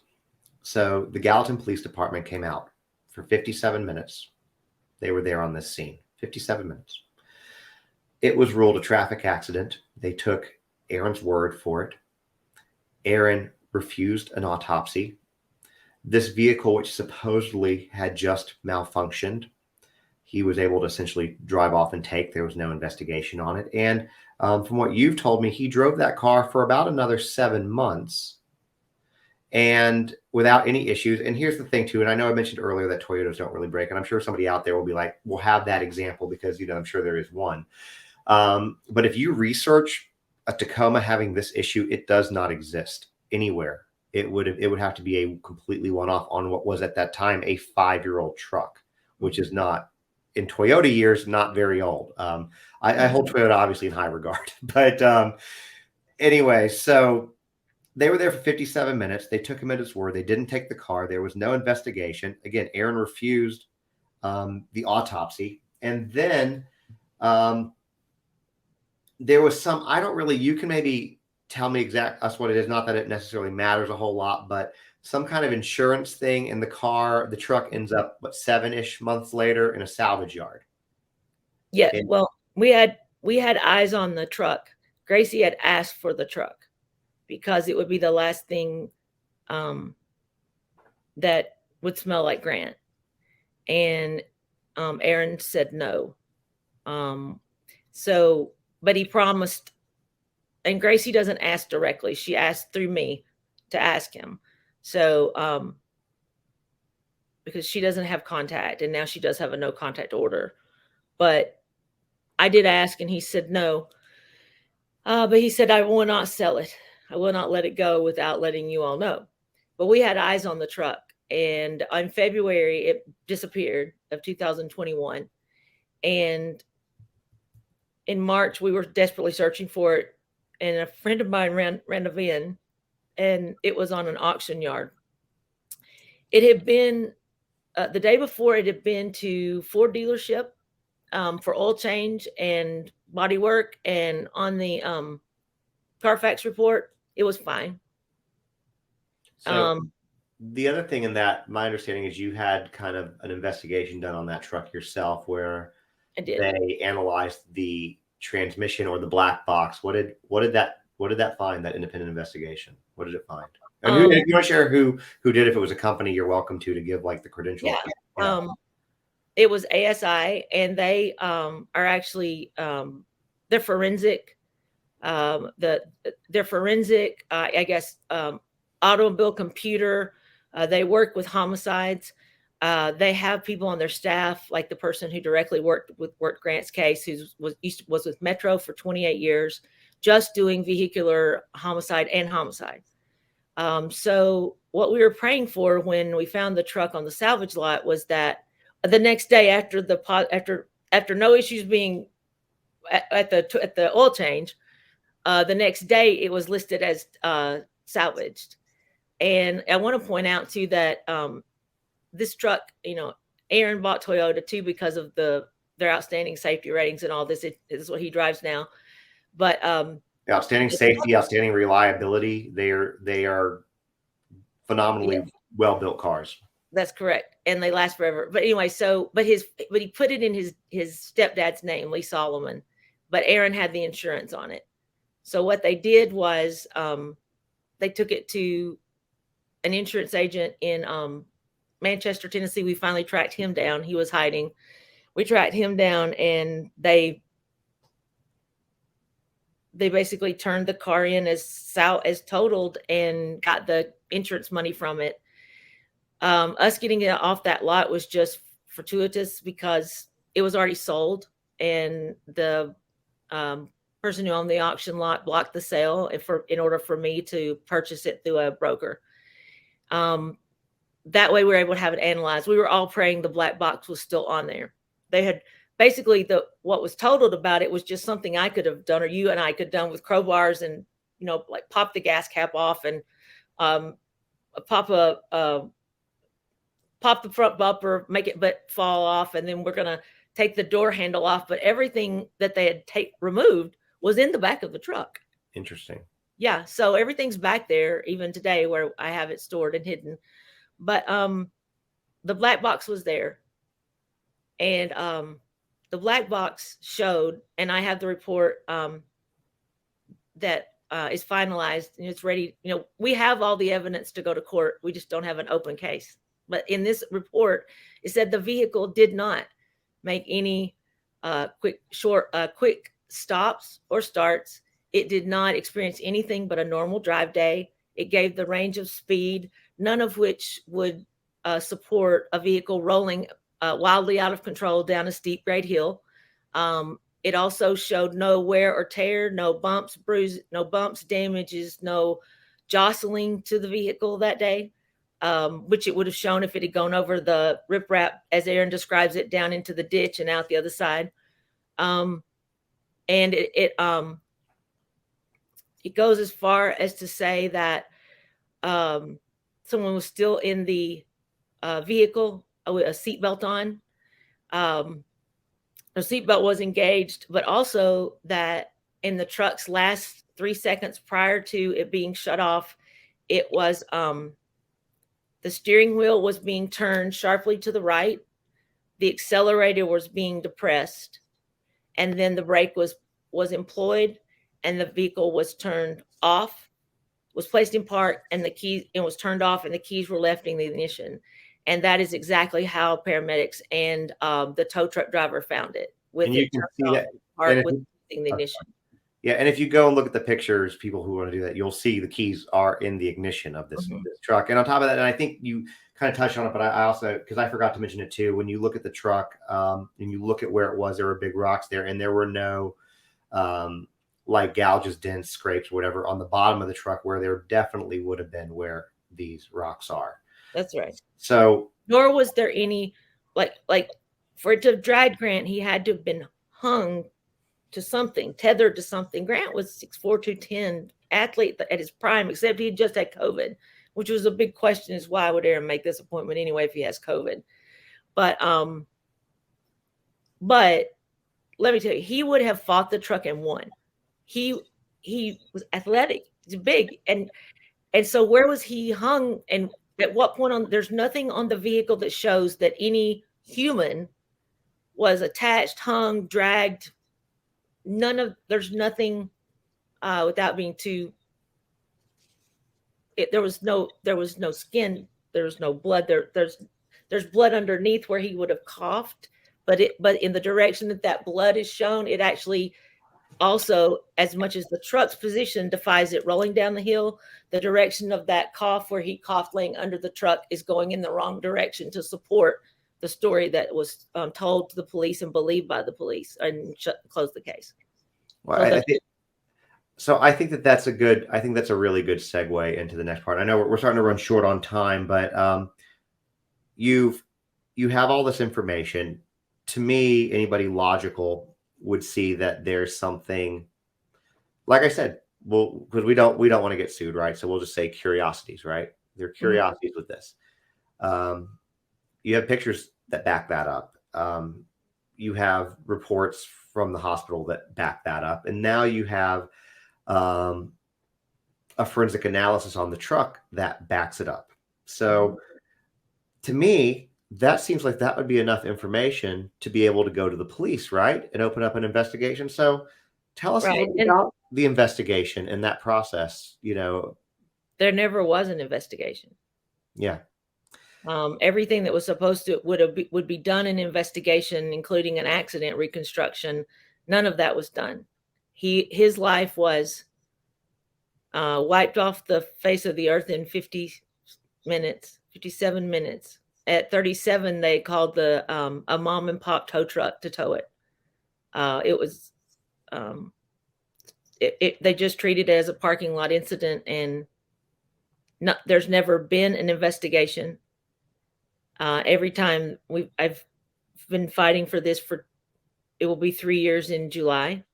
So the Gallatin Police Department came out for 57 minutes. They were there on this scene, 57 minutes. It was ruled a traffic accident. They took Aaron's word for it. Aaron refused an autopsy. This vehicle, which supposedly had just malfunctioned, he was able to essentially drive off and take. There was no investigation on it. And from what you've told me, he drove that car for about another 7 months and without any issues. And here's the thing too, and I know I mentioned earlier that Toyotas don't really break, and I'm sure somebody out there will be like, we'll have that example because, I'm sure there is one. But if you research a Tacoma having this issue, it does not exist anywhere. It would have to be a completely one-off on what was at that time a 5-year-old truck, which is not, in Toyota years, not very old. I hold Toyota obviously in high regard, but anyway, so they were there for 57 minutes. They took him at his word. They didn't take the car. There was no investigation. Again, Aaron refused the autopsy. And then there was some, you can maybe tell me us what it is. Not that it necessarily matters a whole lot, but some kind of insurance thing in the car. The truck ends up 7-ish months later in a salvage yard. Yeah. Well, we had eyes on the truck. Gracie had asked for the truck because it would be the last thing that would smell like Grant. And Aaron said no. So, but he promised, and Gracie doesn't ask directly. She asked through me to ask him. So, because she doesn't have contact, and now she does have a no contact order. But I did ask, and he said no. But he said, I will not sell it. I will not let it go without letting you all know. But we had eyes on the truck. And in February, it disappeared of 2021. And in March, we were desperately searching for it. And a friend of mine ran a VIN, and it was on an auction yard. It had been, the day before, it had been to Ford dealership for oil change and body work. And on the Carfax report, it was fine. So the other thing in that, my understanding is you had kind of an investigation done on that truck yourself, where they analyzed the transmission or the black box. What did that find? That independent investigation. What did it find? And if you want to share who did, if it was a company, you're welcome to give like the credentials. Yeah. It was ASI, and they are actually they're forensic. They're forensic. I guess automobile computer. They work with homicides. They have people on their staff, like the person who directly worked Grant's case, who was with Metro for 28 years, just doing vehicular homicide and homicide. So what we were praying for when we found the truck on the salvage lot was that the next day after no issues being at the oil change, the next day it was listed as salvaged. And I want to point out too that this truck, Aaron bought Toyota too because of their outstanding safety ratings and all this. This is what he drives now. But outstanding safety, outstanding reliability. They are phenomenally well-built cars. That's correct, and they last forever. But anyway, but he put it in his stepdad's name, Lee Solomon, but Aaron had the insurance on it. So what they did was they took it to an insurance agent in Manchester, Tennessee. We finally tracked him down. He was hiding. We tracked him down, and they basically turned the car in as totaled and got the insurance money from it. Us getting it off that lot was just fortuitous because it was already sold, and the person who owned the auction lot blocked the sale in order for me to purchase it through a broker. That way we were able to have it analyzed. We were all praying the black box was still on there. They had basically what was totaled about it was just something I could have done, or you and I could have done with crowbars, and like pop the gas cap off and pop the front bumper, make it but fall off, and then we're gonna take the door handle off. But everything that they had removed was in the back of the truck. Interesting. Yeah, so everything's back there even today where I have it stored and hidden. But the black box was there, and the black box showed, and I have the report that is finalized and it's ready. We have all the evidence to go to court. We just don't have an open case. But in this report, it said the vehicle did not make any quick stops or starts. It did not experience anything but a normal drive day. It gave the range of speed, none of which would support a vehicle rolling wildly out of control down a steep grade hill. It also showed no wear or tear, no bumps, bruises, no bumps, damages, no jostling to the vehicle that day, which it would have shown if it had gone over the riprap, as Aaron describes it, down into the ditch and out the other side. And it goes as far as to say that someone was still in the vehicle with a seatbelt on. The seatbelt was engaged, but also that in the truck's last 3 seconds prior to it being shut off, it was the steering wheel was being turned sharply to the right, the accelerator was being depressed, and then the brake was employed, and the vehicle was turned off, was placed in park, and it was turned off, and the keys were left in the ignition. And that is exactly how paramedics and the tow truck driver found it. And you can see that park with the ignition. Yeah, and if you go and look at the pictures, people who want to do that, you'll see the keys are in the ignition of this truck. And on top of that, and I think you kind of touched on it, but I also, because I forgot to mention it too, when you look at the truck and you look at where it was, there were big rocks there, and there were no like gouges, dents, scrapes, whatever on the bottom of the truck, where there definitely would have been where these rocks are. That's right. So nor was there any like for it to have dragged Grant, he had to have been hung to something, tethered to something. Grant was 6'4", 210, athlete at his prime, except he had just had COVID, which was a big question, is why would Aaron make this appointment anyway if he has COVID? But let me tell you, he would have fought the truck and won. He was athletic, he's big, and so where was he hung, and at what point on? There's nothing on the vehicle that shows that any human was attached, hung, dragged. There's nothing without being too. There was no skin. There was no blood. There's blood underneath where he would have coughed, but in the direction that blood is shown, it actually also, as much as the truck's position defies it rolling down the hill, the direction of that cough where he coughed laying under the truck is going in the wrong direction to support the story that was told to the police and believed by the police, and close the case. Well, I think that's a really good segue into the next part. I know we're starting to run short on time, but you have all this information. To me, anybody logical would see that there's something, like I said, well, because we don't want to get sued, right? So we'll just say curiosities, right? There are curiosities with this. You have pictures that back that up. You have reports from the hospital that back that up. And now you have a forensic analysis on the truck that backs it up. So to me, that seems like that would be enough information to be able to go to the police, right? And open up an investigation. So tell us a little bit about the investigation and that process. There never was an investigation. Yeah. Everything that was supposed to would be done in investigation, including an accident reconstruction. None of that was done. His life was wiped off the face of the earth in 57 minutes. At 37, they called a mom and pop tow truck to tow it. It was they just treated it as a parking lot incident, and there's never been an investigation. Every time I've been fighting for this it will be 3 years in July,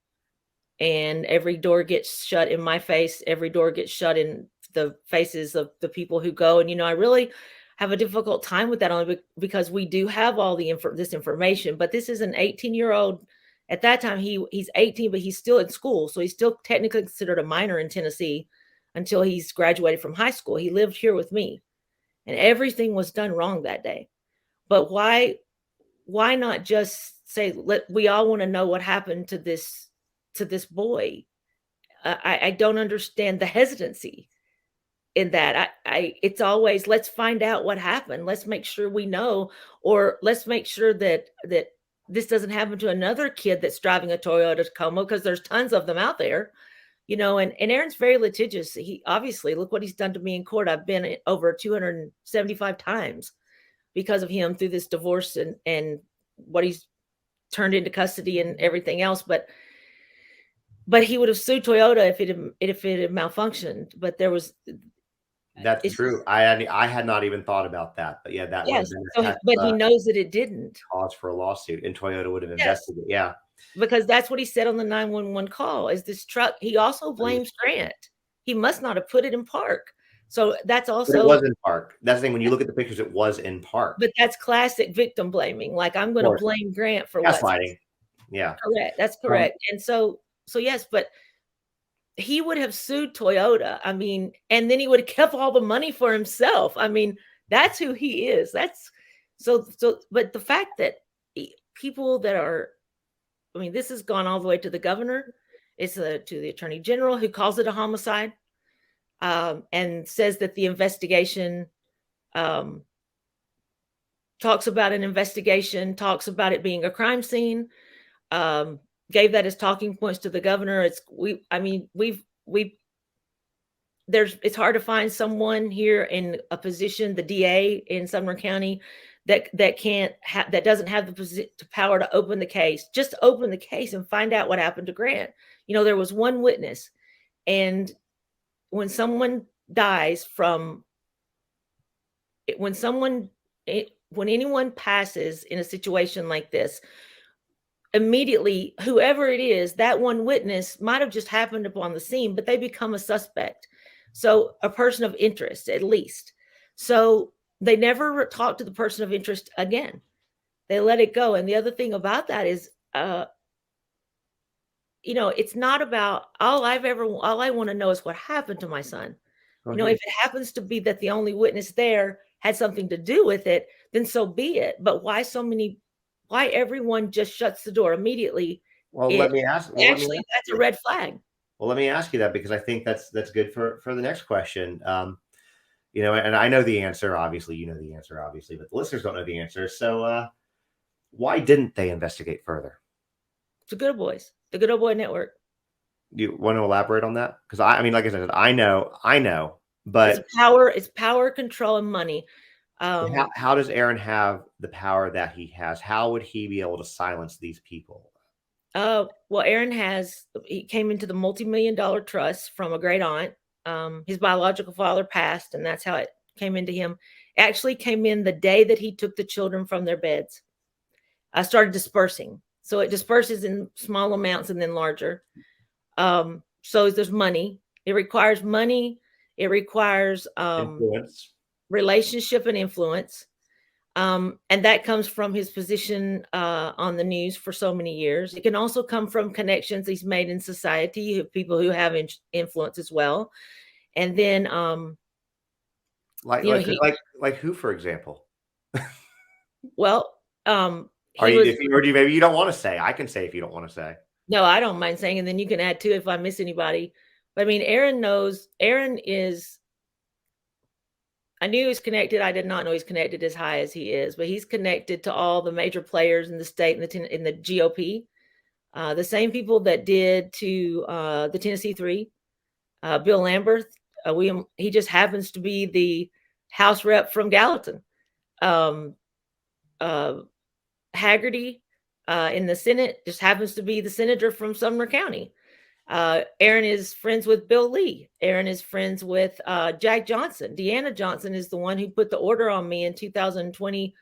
and every door gets shut in my face. Every door gets shut in the faces of the people who go. And, I really have a difficult time with that, only because we do have all this information, but this is an 18-year-old. At that time, he's 18, but he's still in school. So he's still technically considered a minor in Tennessee until he's graduated from high school. He lived here with me, and everything was done wrong that day. But why not just say, we all want to know what happened to this boy? I don't understand the hesitancy in that. It's always, let's find out what happened. Let's make sure we know, or let's make sure that this doesn't happen to another kid that's driving a Toyota Tacoma, because there's tons of them out there, and Aaron's very litigious. He obviously, look what he's done to me in court. I've been over 275 times because of him through this divorce and what he's turned into custody and everything else. But he would have sued Toyota if it had malfunctioned. But there was. That's true. I had not even thought about that, but yeah, that would have been. But he knows that it didn't cause for a lawsuit, and Toyota would have investigated. Yeah, because that's what he said on the 911 call. Is this truck? He also blames Grant. He must not have put it in park. So that's also. But it was in park. That's the thing. When you look at the pictures, it was in park. But that's classic victim blaming. Like, I'm going to blame Grant for gaslighting. Yeah, correct. That's correct. And so yes, but he would have sued Toyota. I mean, and then he would have kept all the money for himself. I mean, that's who he is. That's so, but the fact that people that are, this has gone all the way to the governor. It's to the attorney general, who calls it a homicide, and says that the investigation talks about an investigation, talks about it being a crime scene. gave that as talking points to the governor. It's hard to find someone here in a position, the DA in Sumner County, that doesn't have the power to open the case. Just open the case and find out what happened to Grant. There was one witness, and when someone dies when anyone passes in a situation like this, immediately, whoever it is, that one witness might have just happened upon the scene, but they become a suspect. So a person of interest, at least. So they never talk to the person of interest again. They let it go. And the other thing about that is, it's not about all I want to know is what happened to my son. If it happens to be that the only witness there had something to do with it, then so be it. But why everyone just shuts the door immediately? Well, let me ask. That's a red flag. Well, let me ask you that, because I think that's good for the next question. And I know the answer. Obviously, you know the answer, obviously, but the listeners don't know the answer. So, why didn't they investigate further? The Good Old Boys, the Good Old Boy Network. You want to elaborate on that? Because I mean, like I said, I know, but it's power, control, and money. How does Aaron have the power that he has? How would he be able to silence these people? Well, Aaron he came into the multi-million-dollar trust from a great aunt. His biological father passed, and that's how it came into him. It actually came in the day that he took the children from their beds. I started dispersing. So it disperses in small amounts and then larger. So there's money. It requires money. It requires Influence. Relationship and influence. And that comes from his position on the news for so many years. It can also come from connections he's made in society, people who have influence as well. And then, like who, for example? Well, maybe you don't want to say. I can say if you don't want to say. No, I don't mind saying, and then you can add to it if I miss anybody. But I mean, Aaron is. I knew he was connected. I did not know he's connected as high as he is, but he's connected to all the major players in the state and in the GOP. The same people that did to the Tennessee Three, Bill Lamberth. He just happens to be the House rep from Gallatin. Haggerty in the Senate just happens to be the senator from Sumner County. Aaron is friends with Bill Lee. Aaron is friends with Jack Johnson. Deanna Johnson is the one who put the order on me in 2020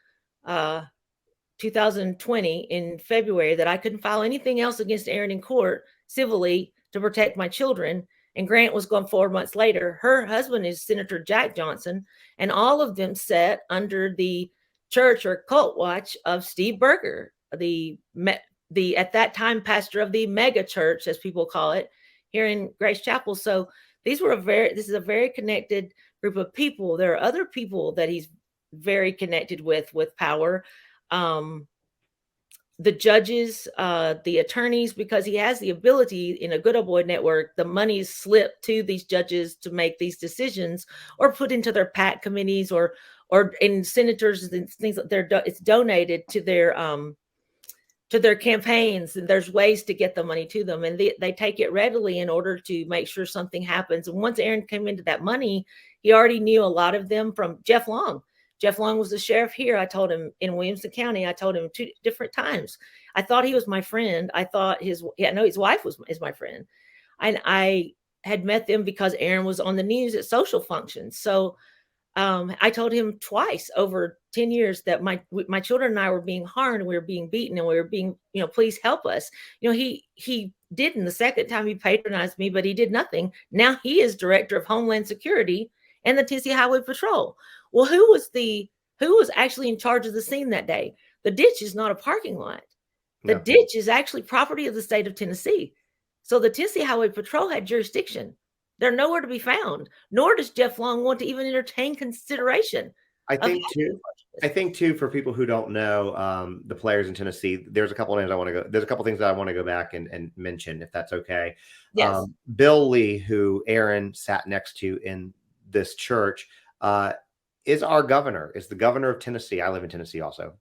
in February that I couldn't file anything else against Aaron in court civilly to protect my children. And Grant was gone 4 months later. Her husband is Senator Jack Johnson, and all of them sat under the church or cult watch of Steve Berger, the at that time pastor of the mega church, as people call it, here in Grace Chapel. So this is a very connected group of people. There are other people that he's very connected with power. The judges, the attorneys, because he has the ability in a Good Old Boy Network, the money's slipped to these judges to make these decisions or put into their PAC committees or in senators and things like it's donated to their campaigns, and there's ways to get the money to them, and they take it readily in order to make sure something happens. And once Aaron came into that money, he already knew a lot of them from Jeff Long. Jeff Long was the sheriff here. I told him in Williamson County. I told him 2 different times. I thought he was my friend. I thought his wife is my friend. And I had met them because Aaron was on the news at social functions. So I told him twice over 10 years that my children and I were being harmed, and we were being beaten, and we were being, please help us. He didn't the second time he patronized me, but he did nothing. Now he is director of Homeland Security and the Tennessee Highway Patrol. Well, who was actually in charge of the scene that day? The ditch is not a parking lot. The ditch is actually property of the state of Tennessee. So the Tennessee Highway Patrol had jurisdiction. They're nowhere to be found, nor does Jeff Long want to even entertain consideration. I think too, for people who don't know the players in Tennessee, there's a couple of names there's a couple of things that I want to go back and mention, if that's okay. Yes. Bill Lee, who Aaron sat next to in this church, is our governor, is the governor of Tennessee. I live in Tennessee also.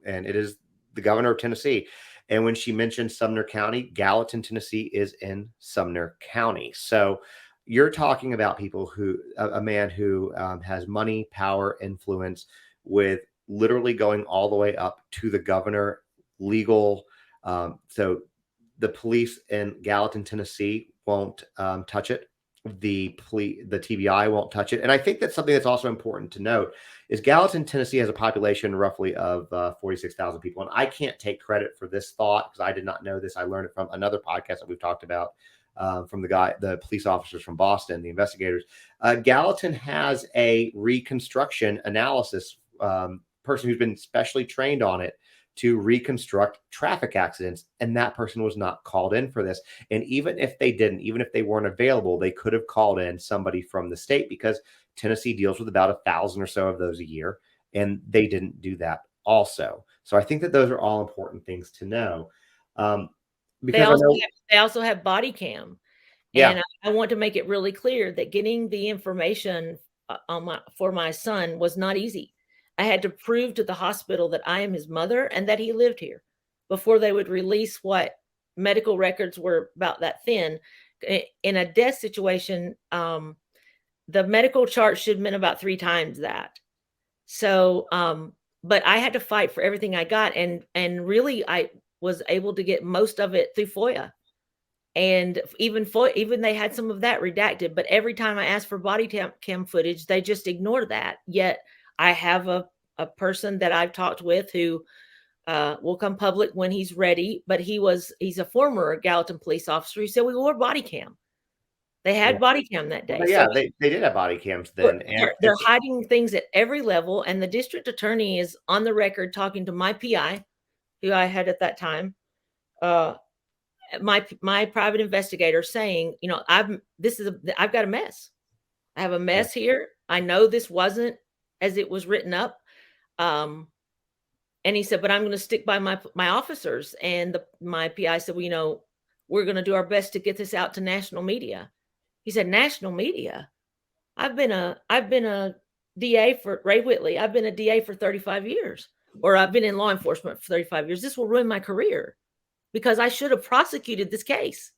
And it is the governor of Tennessee. And when she mentioned Sumner County, Gallatin, Tennessee is in Sumner County. So you're talking about people who, a man who has money, power, influence, with literally going all the way up to the governor, legal. So the police in Gallatin, Tennessee won't touch it. The TBI won't touch it. And I think that's something that's also important to note is Gallatin, Tennessee has a population roughly of 46,000 people. And I can't take credit for this thought because I did not know this. I learned it from another podcast that we've talked about from the police officers from Boston, the investigators. Gallatin has a reconstruction analysis person who's been specially trained on it to reconstruct traffic accidents. And that person was not called in for this. And even if they didn't, even if they weren't available, they could have called in somebody from the state because Tennessee deals with about 1,000 or so of those a year. And they didn't do that also. So I think that those are all important things to know. Because they also have body cam. Yeah. And I want to make it really clear that getting the information for my son was not easy. I had to prove to the hospital that I am his mother and that he lived here before they would release what medical records were about that thin. In a death situation, the medical chart should have been about 3 times that. So, but I had to fight for everything I got. And really, I was able to get most of it through FOIA. And even they had some of that redacted. But every time I asked for body cam footage, they just ignored that. Yet I have a person that I've talked with who will come public when he's ready. But he's a former Gallatin police officer. He said we wore body cam. They had body cam that day. Well, yeah, so they did have body cams then. They're hiding things at every level. And the district attorney is on the record talking to my PI, who I had at that time, my private investigator, saying, you know, I've got a mess. I have a mess here. I know this wasn't as it was written up. And he said, but I'm going to stick by my officers. And my PI said, well, you know, we're going to do our best to get this out to national media. He said, national media? I've been a DA for Ray Whitley. I've been a DA for 35 years, or I've been in law enforcement for 35 years. This will ruin my career because I should have prosecuted this case.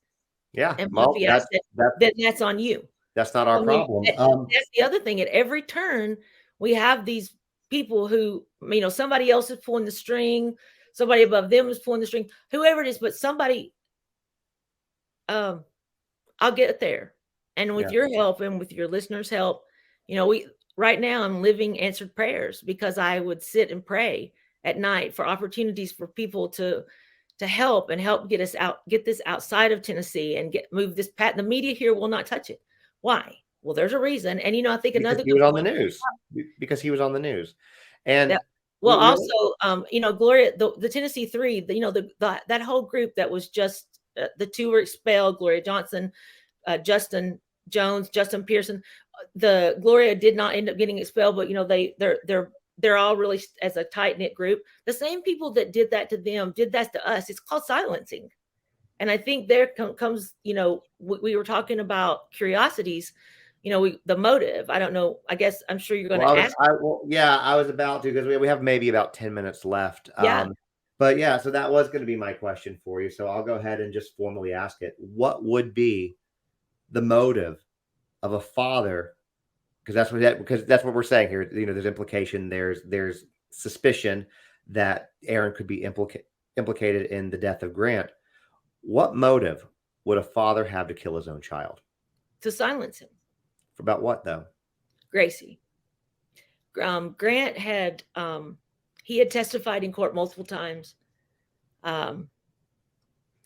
Yeah. And my PI said, that's on you. That's not our problem. That's the other thing. At every turn, we have these people who, you know, somebody else is pulling the string, somebody above them is pulling the string, whoever it is, but somebody, I'll get there. And with your help and with your listeners' help, you know, right now I'm living answered prayers because I would sit and pray at night for opportunities for people to help get us out, get this outside of Tennessee and move this. The media here will not touch it. Why? Well, there's a reason. And, you know, I think because he was on the news. Because he was on the news. And well, also, you know, Gloria, the Tennessee 3, you know, that whole group that was just the 2 were expelled, Gloria Johnson, Justin Jones, Justin Pearson. The Gloria did not end up getting expelled, but, you know, they're all really as a tight knit group. The same people that did that to them did that to us. It's called silencing. And I think there comes, you know, we were talking about curiosities, you know, the motive. I don't know. I guess I'm sure you're going to ask. I was about to, because we have maybe about 10 minutes left. Yeah. But yeah, so that was going to be my question for you. So I'll go ahead and just formally ask it. What would be the motive of a father? Because that's what we're saying here. You know, there's implication. There's suspicion that Aaron could be implicated in the death of Grant. What motive would a father have to kill his own child? To silence him. For about what, though? Gracie. Grant had he had testified in court multiple times.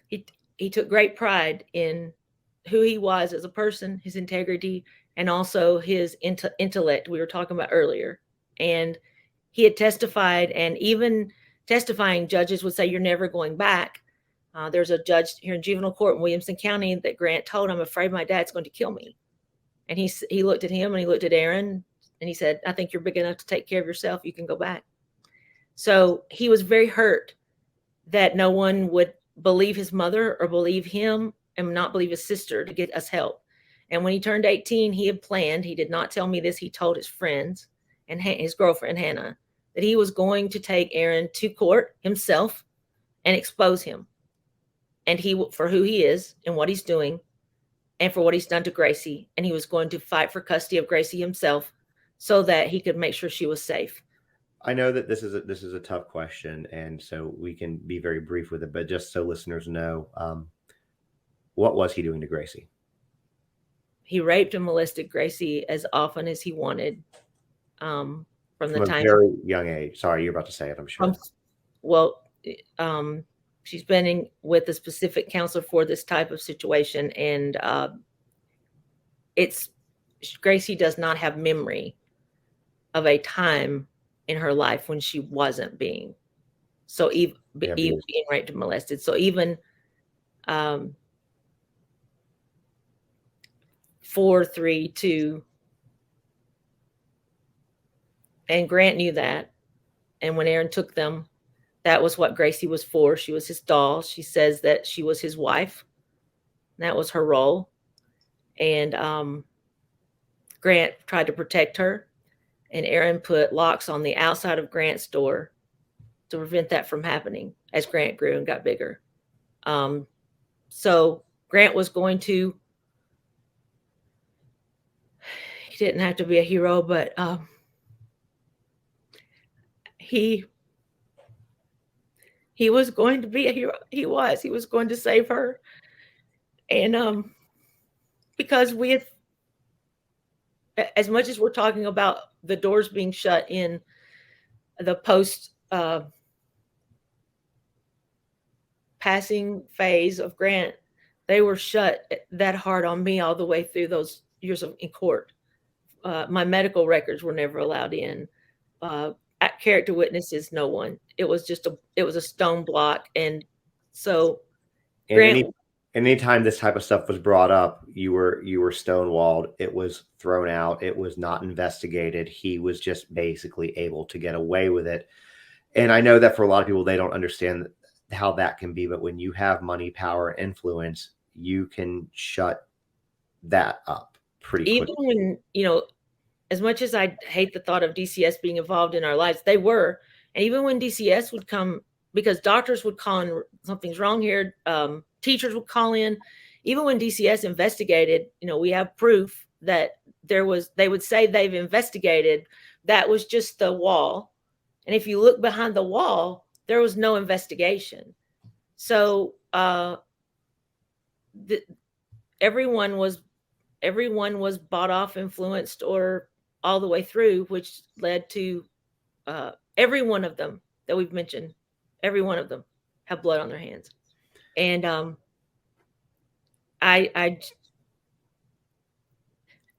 He took great pride in who he was as a person, his integrity, and also his intellect we were talking about earlier. And he had testified, and even testifying judges would say, you're never going back. There's a judge here in juvenile court in Williamson County that Grant told, I'm afraid my dad's going to kill me. And he looked at him and he looked at Aaron and he said, I think you're big enough to take care of yourself. You can go back. So he was very hurt that no one would believe his mother or believe him and not believe his sister to get us help. And when he turned 18, he had planned, he did not tell me this, he told his friends and his girlfriend, Hannah, that he was going to take Aaron to court himself and expose him, and for who he is and what he's doing, and for what he's done to Gracie. And he was going to fight for custody of Gracie himself so that he could make sure she was safe. I know that this is a tough question, and so we can be very brief with it, but just so listeners know, what was he doing to Gracie? He raped and molested Gracie as often as he wanted, from the time, a very young age. Sorry, you're about to say it, I'm sure. She's been with a specific counselor for this type of situation, and Gracie does not have memory of a time in her life when she wasn't being being raped and molested. So even 4, 3, 2, and Grant knew that. And when Aaron took them, that was what Gracie was for. She was his doll. She says that she was his wife. That was her role. And Grant tried to protect her. And Aaron put locks on the outside of Grant's door to prevent that from happening as Grant grew and got bigger. So Grant was going to, he didn't have to be a hero, but he was going to be a hero. He was going to save her. And because as much as we're talking about the doors being shut in the post passing phase of Grant, they were shut that hard on me all the way through those years in court. My medical records were never allowed in. Character witnesses, no one. It was a stone block. And so anytime this type of stuff was brought up, you were stonewalled. It was thrown out. It was not investigated. He was just basically able to get away with it. And I know that for a lot of people, they don't understand how that can be. But when you have money, power, influence, you can shut that up pretty quickly. Even when, as much as I hate the thought of DCS being involved in our lives, they were. And even when DCS would come, because doctors would call in, something's wrong here, teachers would call in. Even when DCS investigated, we have proof that they would say they've investigated. That was just the wall. And if you look behind the wall, there was no investigation. So everyone was bought off, influenced, or all the way through, which led to every one of them that we've mentioned. Every one of them have blood on their hands. And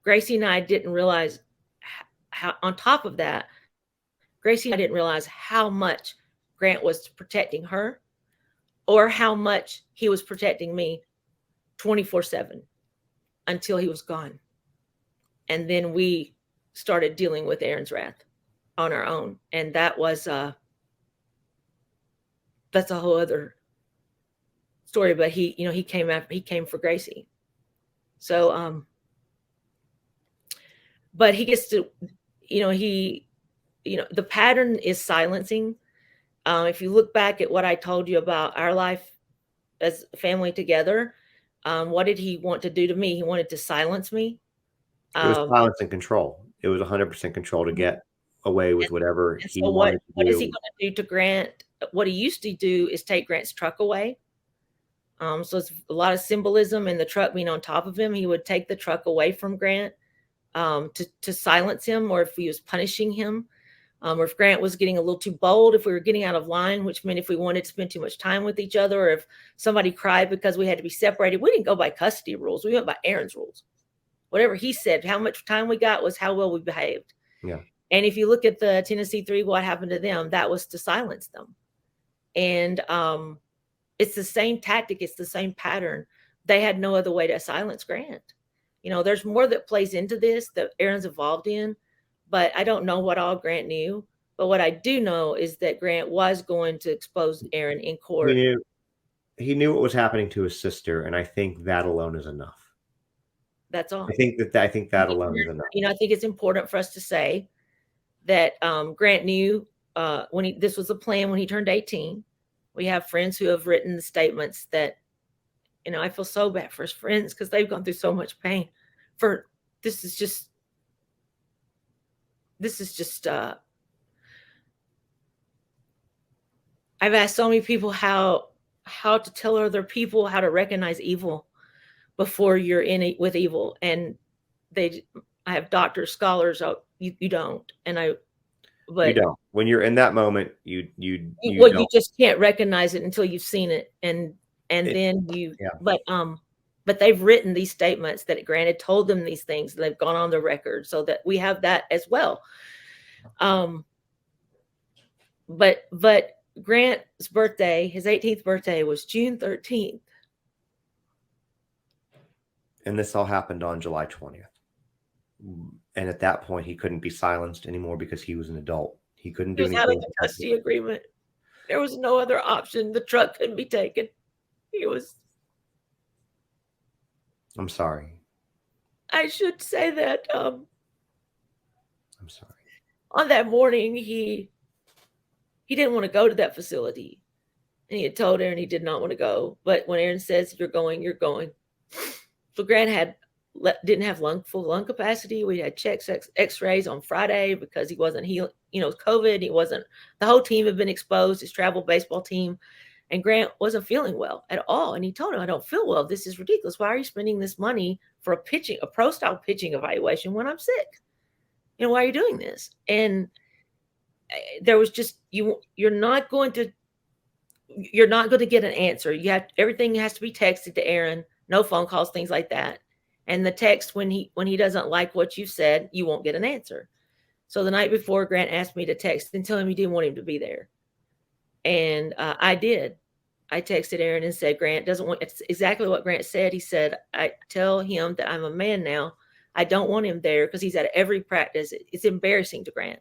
Gracie and I didn't realize how, on top of that, Gracie and I didn't realize how much Grant was protecting her or how much he was protecting me 24/7 until he was gone. And then we started dealing with Aaron's wrath on our own. And that was, that's a whole other story, but he came for Gracie. So, but he gets to, the pattern is silencing. If you look back at what I told you about our life as a family together, what did he want to do to me? He wanted to silence me. It was silence and control. It was 100% control to get away with whatever he wanted to do. What is he going to do to Grant? What he used to do is take Grant's truck away. So it's a lot of symbolism in the truck being on top of him. He would take the truck away from Grant to silence him, or if he was punishing him, or if Grant was getting a little too bold, if we were getting out of line, which meant if we wanted to spend too much time with each other, or if somebody cried because we had to be separated. We didn't go by custody rules. We went by Aaron's rules. Whatever he said, how much time we got was how well we behaved. Yeah. And if you look at the Tennessee 3, what happened to them, that was to silence them. And it's the same tactic. It's the same pattern. They had no other way to silence Grant. There's more that plays into this that Aaron's involved in, but I don't know what all Grant knew. But what I do know is that Grant was going to expose Aaron in court. He knew what was happening to his sister, and I think that alone is enough. That's all. I think that alone is enough. I think it's important for us to say that Grant knew this was a plan when he turned 18. We have friends who have written the statements that, I feel so bad for his friends because they've gone through so much pain. This is just I've asked so many people how to tell other people how to recognize evil before you're in it with evil, and I have doctors, scholars. You don't, but you don't. When you're in that moment, you just can't recognize it until you've seen it, and then you. Yeah. But they've written these statements that Grant had told them these things. They've gone on the record, so that we have that as well. But Grant's birthday, his 18th birthday, was June 13th. And this all happened on July 20th. And at that point, he couldn't be silenced anymore because he was an adult. He couldn't do anything. He was out of the custody agreement. There was no other option. The truck couldn't be taken. I'm sorry. I should say that. I'm sorry. On that morning, he didn't want to go to that facility. And he had told Aaron he did not want to go. But when Aaron says, you're going, you're going. So Grant didn't have full lung capacity. We had checks, x-rays on Friday because he wasn't healed. COVID. The whole team had been exposed, his travel baseball team. And Grant wasn't feeling well at all. And he told him, I don't feel well. This is ridiculous. Why are you spending this money for a pro-style pitching evaluation when I'm sick? Why are you doing this? And there was just, you're not going to get an answer. Everything has to be texted to Aaron, no phone calls, things like that. And the text, when he doesn't like what you said, you won't get an answer. So the night before, Grant asked me to text and tell him he didn't want him to be there. And I did. I texted Aaron and said, Grant doesn't want, it's exactly what Grant said. He said, I tell him that I'm a man now. I don't want him there because he's at every practice. It's embarrassing to Grant.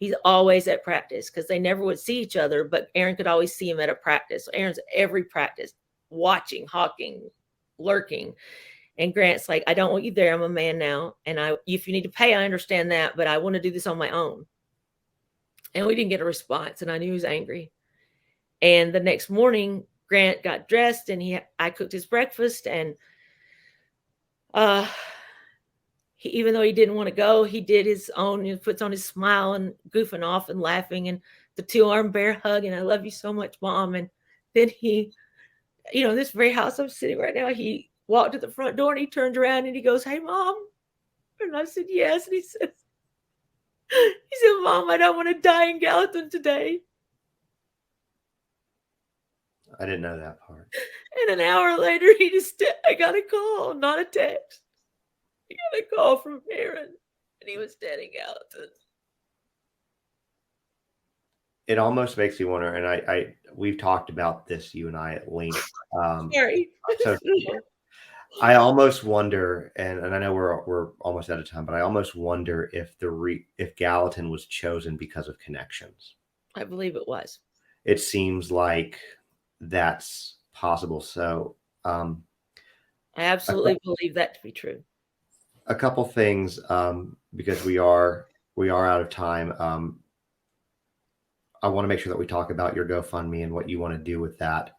He's always at practice because they never would see each other, but Aaron could always see him at a practice. So Aaron's at every practice, watching, hawking, lurking. And Grant's like, I don't want you there. I'm a man now. And if you need to pay, I understand that, but I want to do this on my own. And we didn't get a response, and I knew he was angry. And the next morning, Grant got dressed, and I cooked his breakfast, and even though he didn't want to go, he did his own. He puts on his smile and goofing off and laughing, and the 2-arm bear hug, and I love you so much, Mom. And then he, this very house I'm sitting right now, he walked to the front door and he turned around and he goes, hey, Mom. And I said, yes. And he said, Mom, I don't want to die in Gallatin today. I didn't know that part. And an hour later, I got a call, not a text. I got a call from Aaron, and he was dead in Gallatin. It almost makes me wonder, and we've talked about this, you and I, at length. Sorry. So I almost wonder, and I know we're almost out of time, but I almost wonder if Gallatin was chosen because of connections. I believe it was. It seems like that's possible. So I absolutely believe that to be true. A couple things, because we are out of time. I want to make sure that we talk about your GoFundMe and what you want to do with that.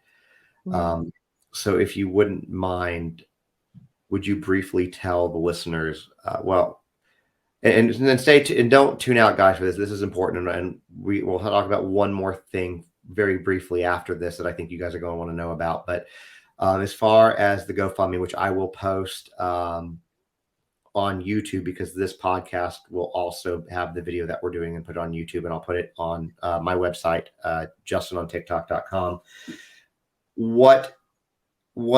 Mm-hmm. So if you wouldn't mind, would you briefly tell the listeners, and then don't tune out, guys, for this. This is important. And we will talk about one more thing very briefly after this that I think you guys are going to want to know about. But as far as the GoFundMe, which I will post on YouTube, because this podcast will also have the video that we're doing and put it on YouTube, and I'll put it on my website, justinontiktok.com. What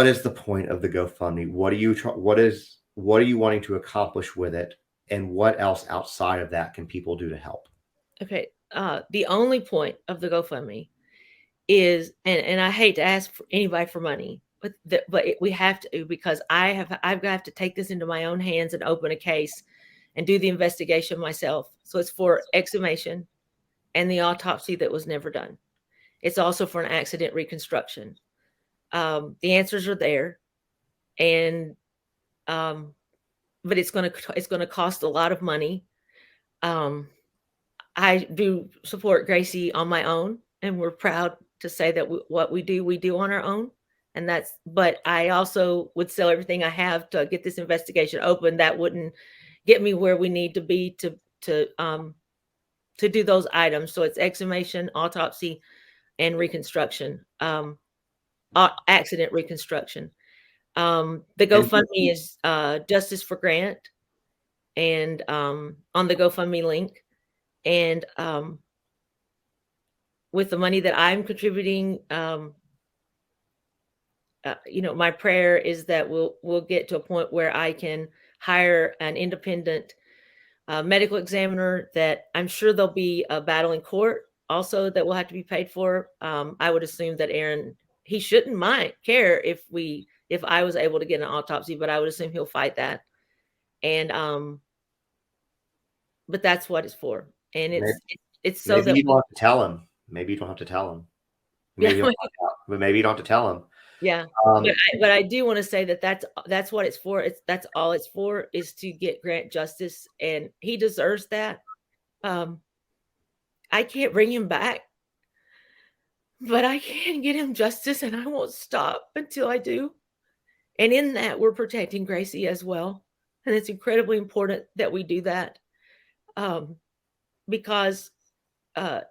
is the point of the GoFundMe? What are you wanting to accomplish with it? And what else outside of that can people do to help? Okay. The only point of the GoFundMe is, and I hate to ask for anybody for money, but we have to, because I've got to take this into my own hands and open a case and do the investigation myself. So it's for exhumation and the autopsy that was never done. It's also for an accident reconstruction. The answers are there, and but it's going to cost a lot of money. I do support Gracie on my own, and we're proud to say that what we do on our own. And but I also would sell everything I have to get this investigation open. That wouldn't get me where we need to be to do those items. So it's exhumation, autopsy, and reconstruction, accident reconstruction. The GoFundMe is Justice for Grant, and on the GoFundMe link. And with the money that I'm contributing, my prayer is that we'll get to a point where I can hire an independent medical examiner that I'm sure there'll be a battle in court also that will have to be paid for. I would assume that Aaron, he shouldn't care if I was able to get an autopsy, but I would assume he'll fight that. And but that's what it's for. And it's so that you don't have to tell him. Maybe you don't have to tell him. Maybe you don't have to tell him. Yeah. But I do want to say that that's what it's for. That's all it's for, is to get Grant justice, and he deserves that. I can't bring him back, but I can get him justice, and I won't stop until I do. And in that, we're protecting Gracie as well. And it's incredibly important that we do that. Because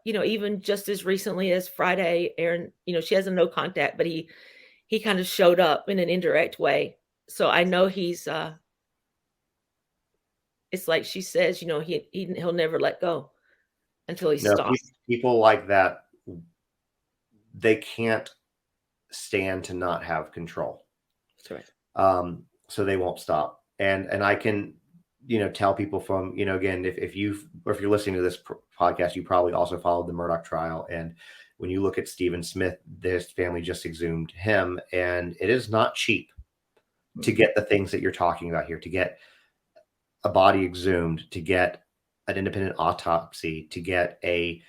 even just as recently as Friday, Aaron, she has a no contact, but he kind of showed up in an indirect way. So I know he's it's like she says, he'll never let go until he stops. People like that, they can't stand to not have control. That's right. So they won't stop. And I can, tell people from, again, if you're listening to this podcast, you probably also followed the Murdaugh trial. And when you look at Stephen Smith, this family just exhumed him, and it is not cheap to get the things that you're talking about here, to get a body exhumed, to get an independent autopsy, to get an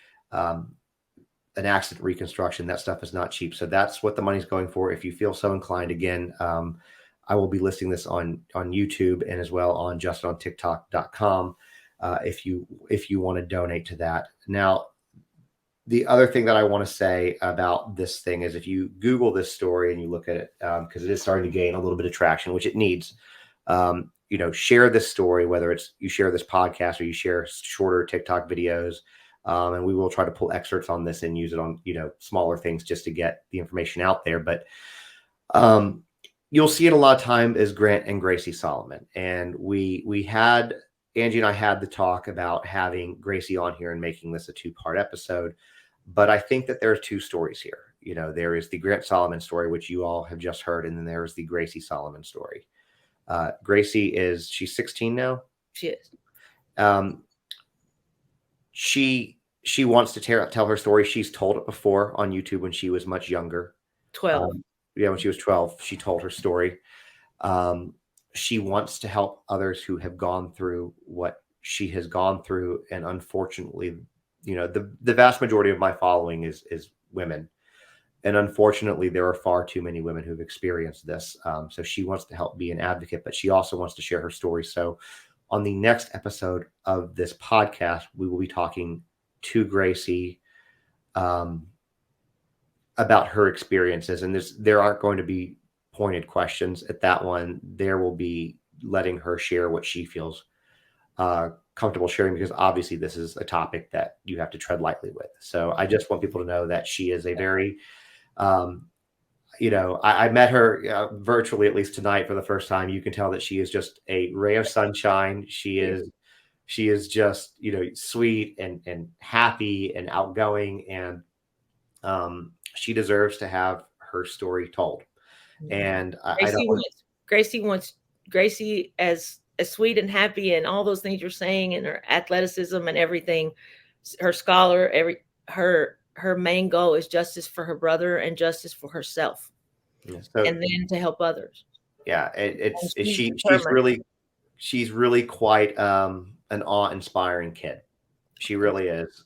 accident reconstruction. That stuff is not cheap. So that's what the money's going for. If you feel so inclined, again, I will be listing this on YouTube and as well on justontiktok.com if you want to donate to that. Now, the other thing that I want to say about this thing is, if you Google this story and you look at it, because it is starting to gain a little bit of traction, which it needs, share this story, whether it's you share this podcast or you share shorter TikTok videos. And we will try to pull excerpts on this and use it on, smaller things just to get the information out there. But you'll see it a lot of time as Grant and Gracie Solomon. And Angie and I had the talk about having Gracie on here and making this a 2-part episode. But I think that there are 2 stories here. There is the Grant Solomon story, which you all have just heard. And then there's the Gracie Solomon story. Gracie she's 16 now. She is. She wants to tell her story. She's told it before on YouTube when she was much younger. 12. When she was 12, she told her story. She wants to help others who have gone through what she has gone through. And unfortunately, the vast majority of my following is women. And unfortunately, there are far too many women who've experienced this. So she wants to help be an advocate, but she also wants to share her story. So on the next episode of this podcast, we will be talking to Gracie about her experiences. And there aren't going to be pointed questions at that one. There will be letting her share what she feels comfortable sharing, because obviously this is a topic that you have to tread lightly with. So I just want people to know that she is a very, I met her virtually, at least tonight, for the first time. You can tell that she is just a ray of sunshine. She is just, sweet and happy and outgoing. And she deserves to have her story told. And Gracie as sweet and happy and all those things you're saying, and her athleticism and everything, her scholar, her main goal is justice for her brother and justice for herself, and then to help others. Yeah, she's really quite an awe-inspiring kid. She really is.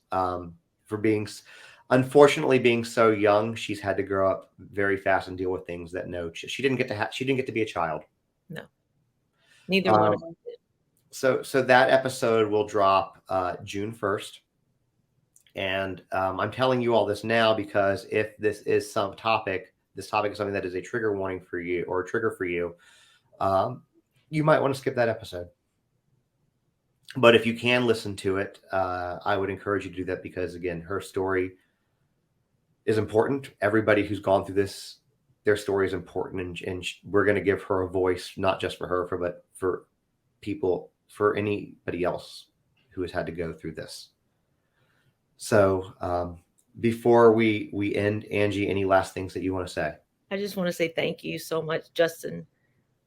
Unfortunately, being so young, she's had to grow up very fast and deal with things that she didn't get to be a child. No, neither one of them did. So that episode will drop June 1st. And I'm telling you all this now because if this is some topic, this topic is something that is a trigger warning for you or a trigger for you, you might want to skip that episode. But if you can listen to it, I would encourage you to do that because, again, her story is important. Everybody who's gone through this, their story is important, and we're going to give her a voice, not just for her, but for people, for anybody else who has had to go through this. So before we end, Angie, any last things that you want to say? I just want to say thank you so much, Justin.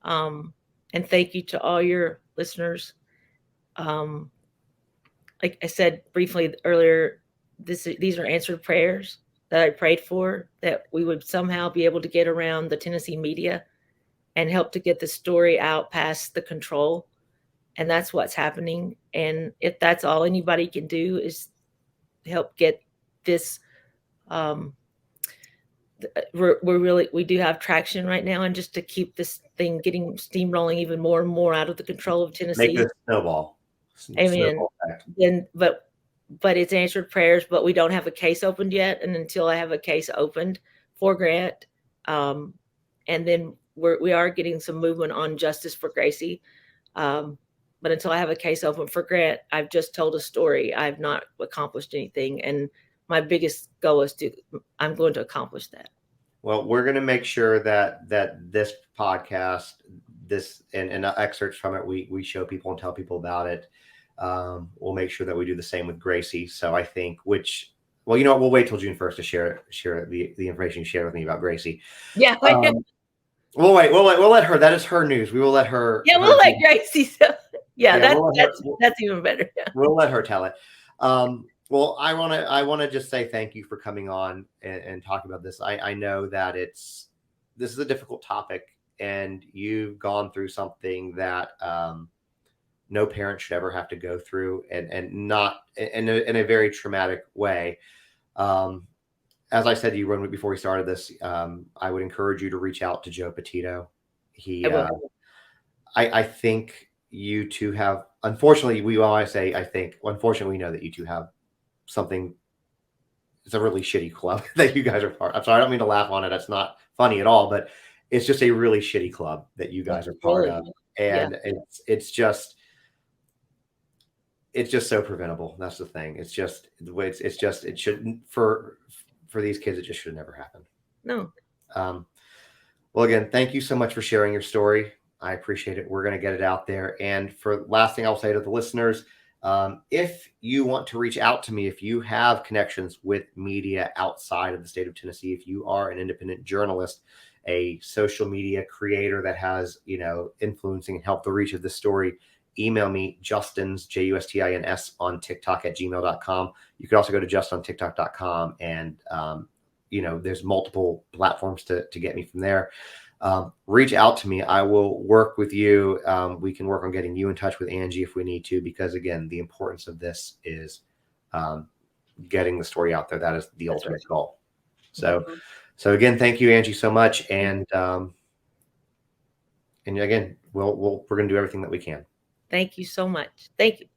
And thank you to all your listeners. Like I said briefly earlier, these are answered prayers that I prayed for, that we would somehow be able to get around the Tennessee media and help to get the story out past the control. And that's what's happening. And if that's all anybody can do is help get this, we do have traction right now, and just to keep this thing getting steamrolling even more and more out of the control of Tennessee. Make this snowball. Amen. Then, but it's answered prayers, but we don't have a case opened yet. And until I have a case opened for Grant, and then we are getting some movement on justice for Gracie. But until I have a case open for Grant, I've just told a story. I've not accomplished anything. And my biggest goal is I'm going to accomplish that. Well, we're going to make sure that this podcast, this and excerpts from it, we show people and tell people about it. We'll make sure that we do the same with Gracie. So I think, well, you know what? We'll wait till June 1st to share the information you shared with me about Gracie. Yeah. We'll wait. We'll let her. That is her news. We will let her. Yeah, we'll let Gracie. That's even better. Yeah. We'll let her tell it. Well, I want to just say thank you for coming on and talking about this. I know that this is a difficult topic, and you've gone through something that no parent should ever have to go through, and not in a very traumatic way. As I said to you before we started this, I would encourage you to reach out to Joe Petito. I think you two have, unfortunately, unfortunately, we know that you two have something. It's a really shitty club that you guys are part. I'm sorry, I don't mean to laugh on it. That's not funny at all, but it's just a really shitty club that you guys are part of. And it's just so preventable. That's the thing. It's just the way it shouldn't, for these kids, it just should never happen. No. Well, again, thank you so much for sharing your story. I appreciate it. We're going to get it out there. And for last thing I'll say to the listeners, if you want to reach out to me, if you have connections with media outside of the state of Tennessee, if you are an independent journalist, a social media creator that has, influencing and helped the reach of this story, email me, Justins, JUSTINS, on TikTok at gmail.com. You can also go to justontiktok.com, and, there's multiple platforms to get me from there. Reach out to me. I will work with you. We can work on getting you in touch with Angie if we need to, because again, the importance of this is getting the story out there. That is the ultimate goal. So again, thank you, Angie, so much. And again, we're going to do everything that we can. Thank you so much. Thank you.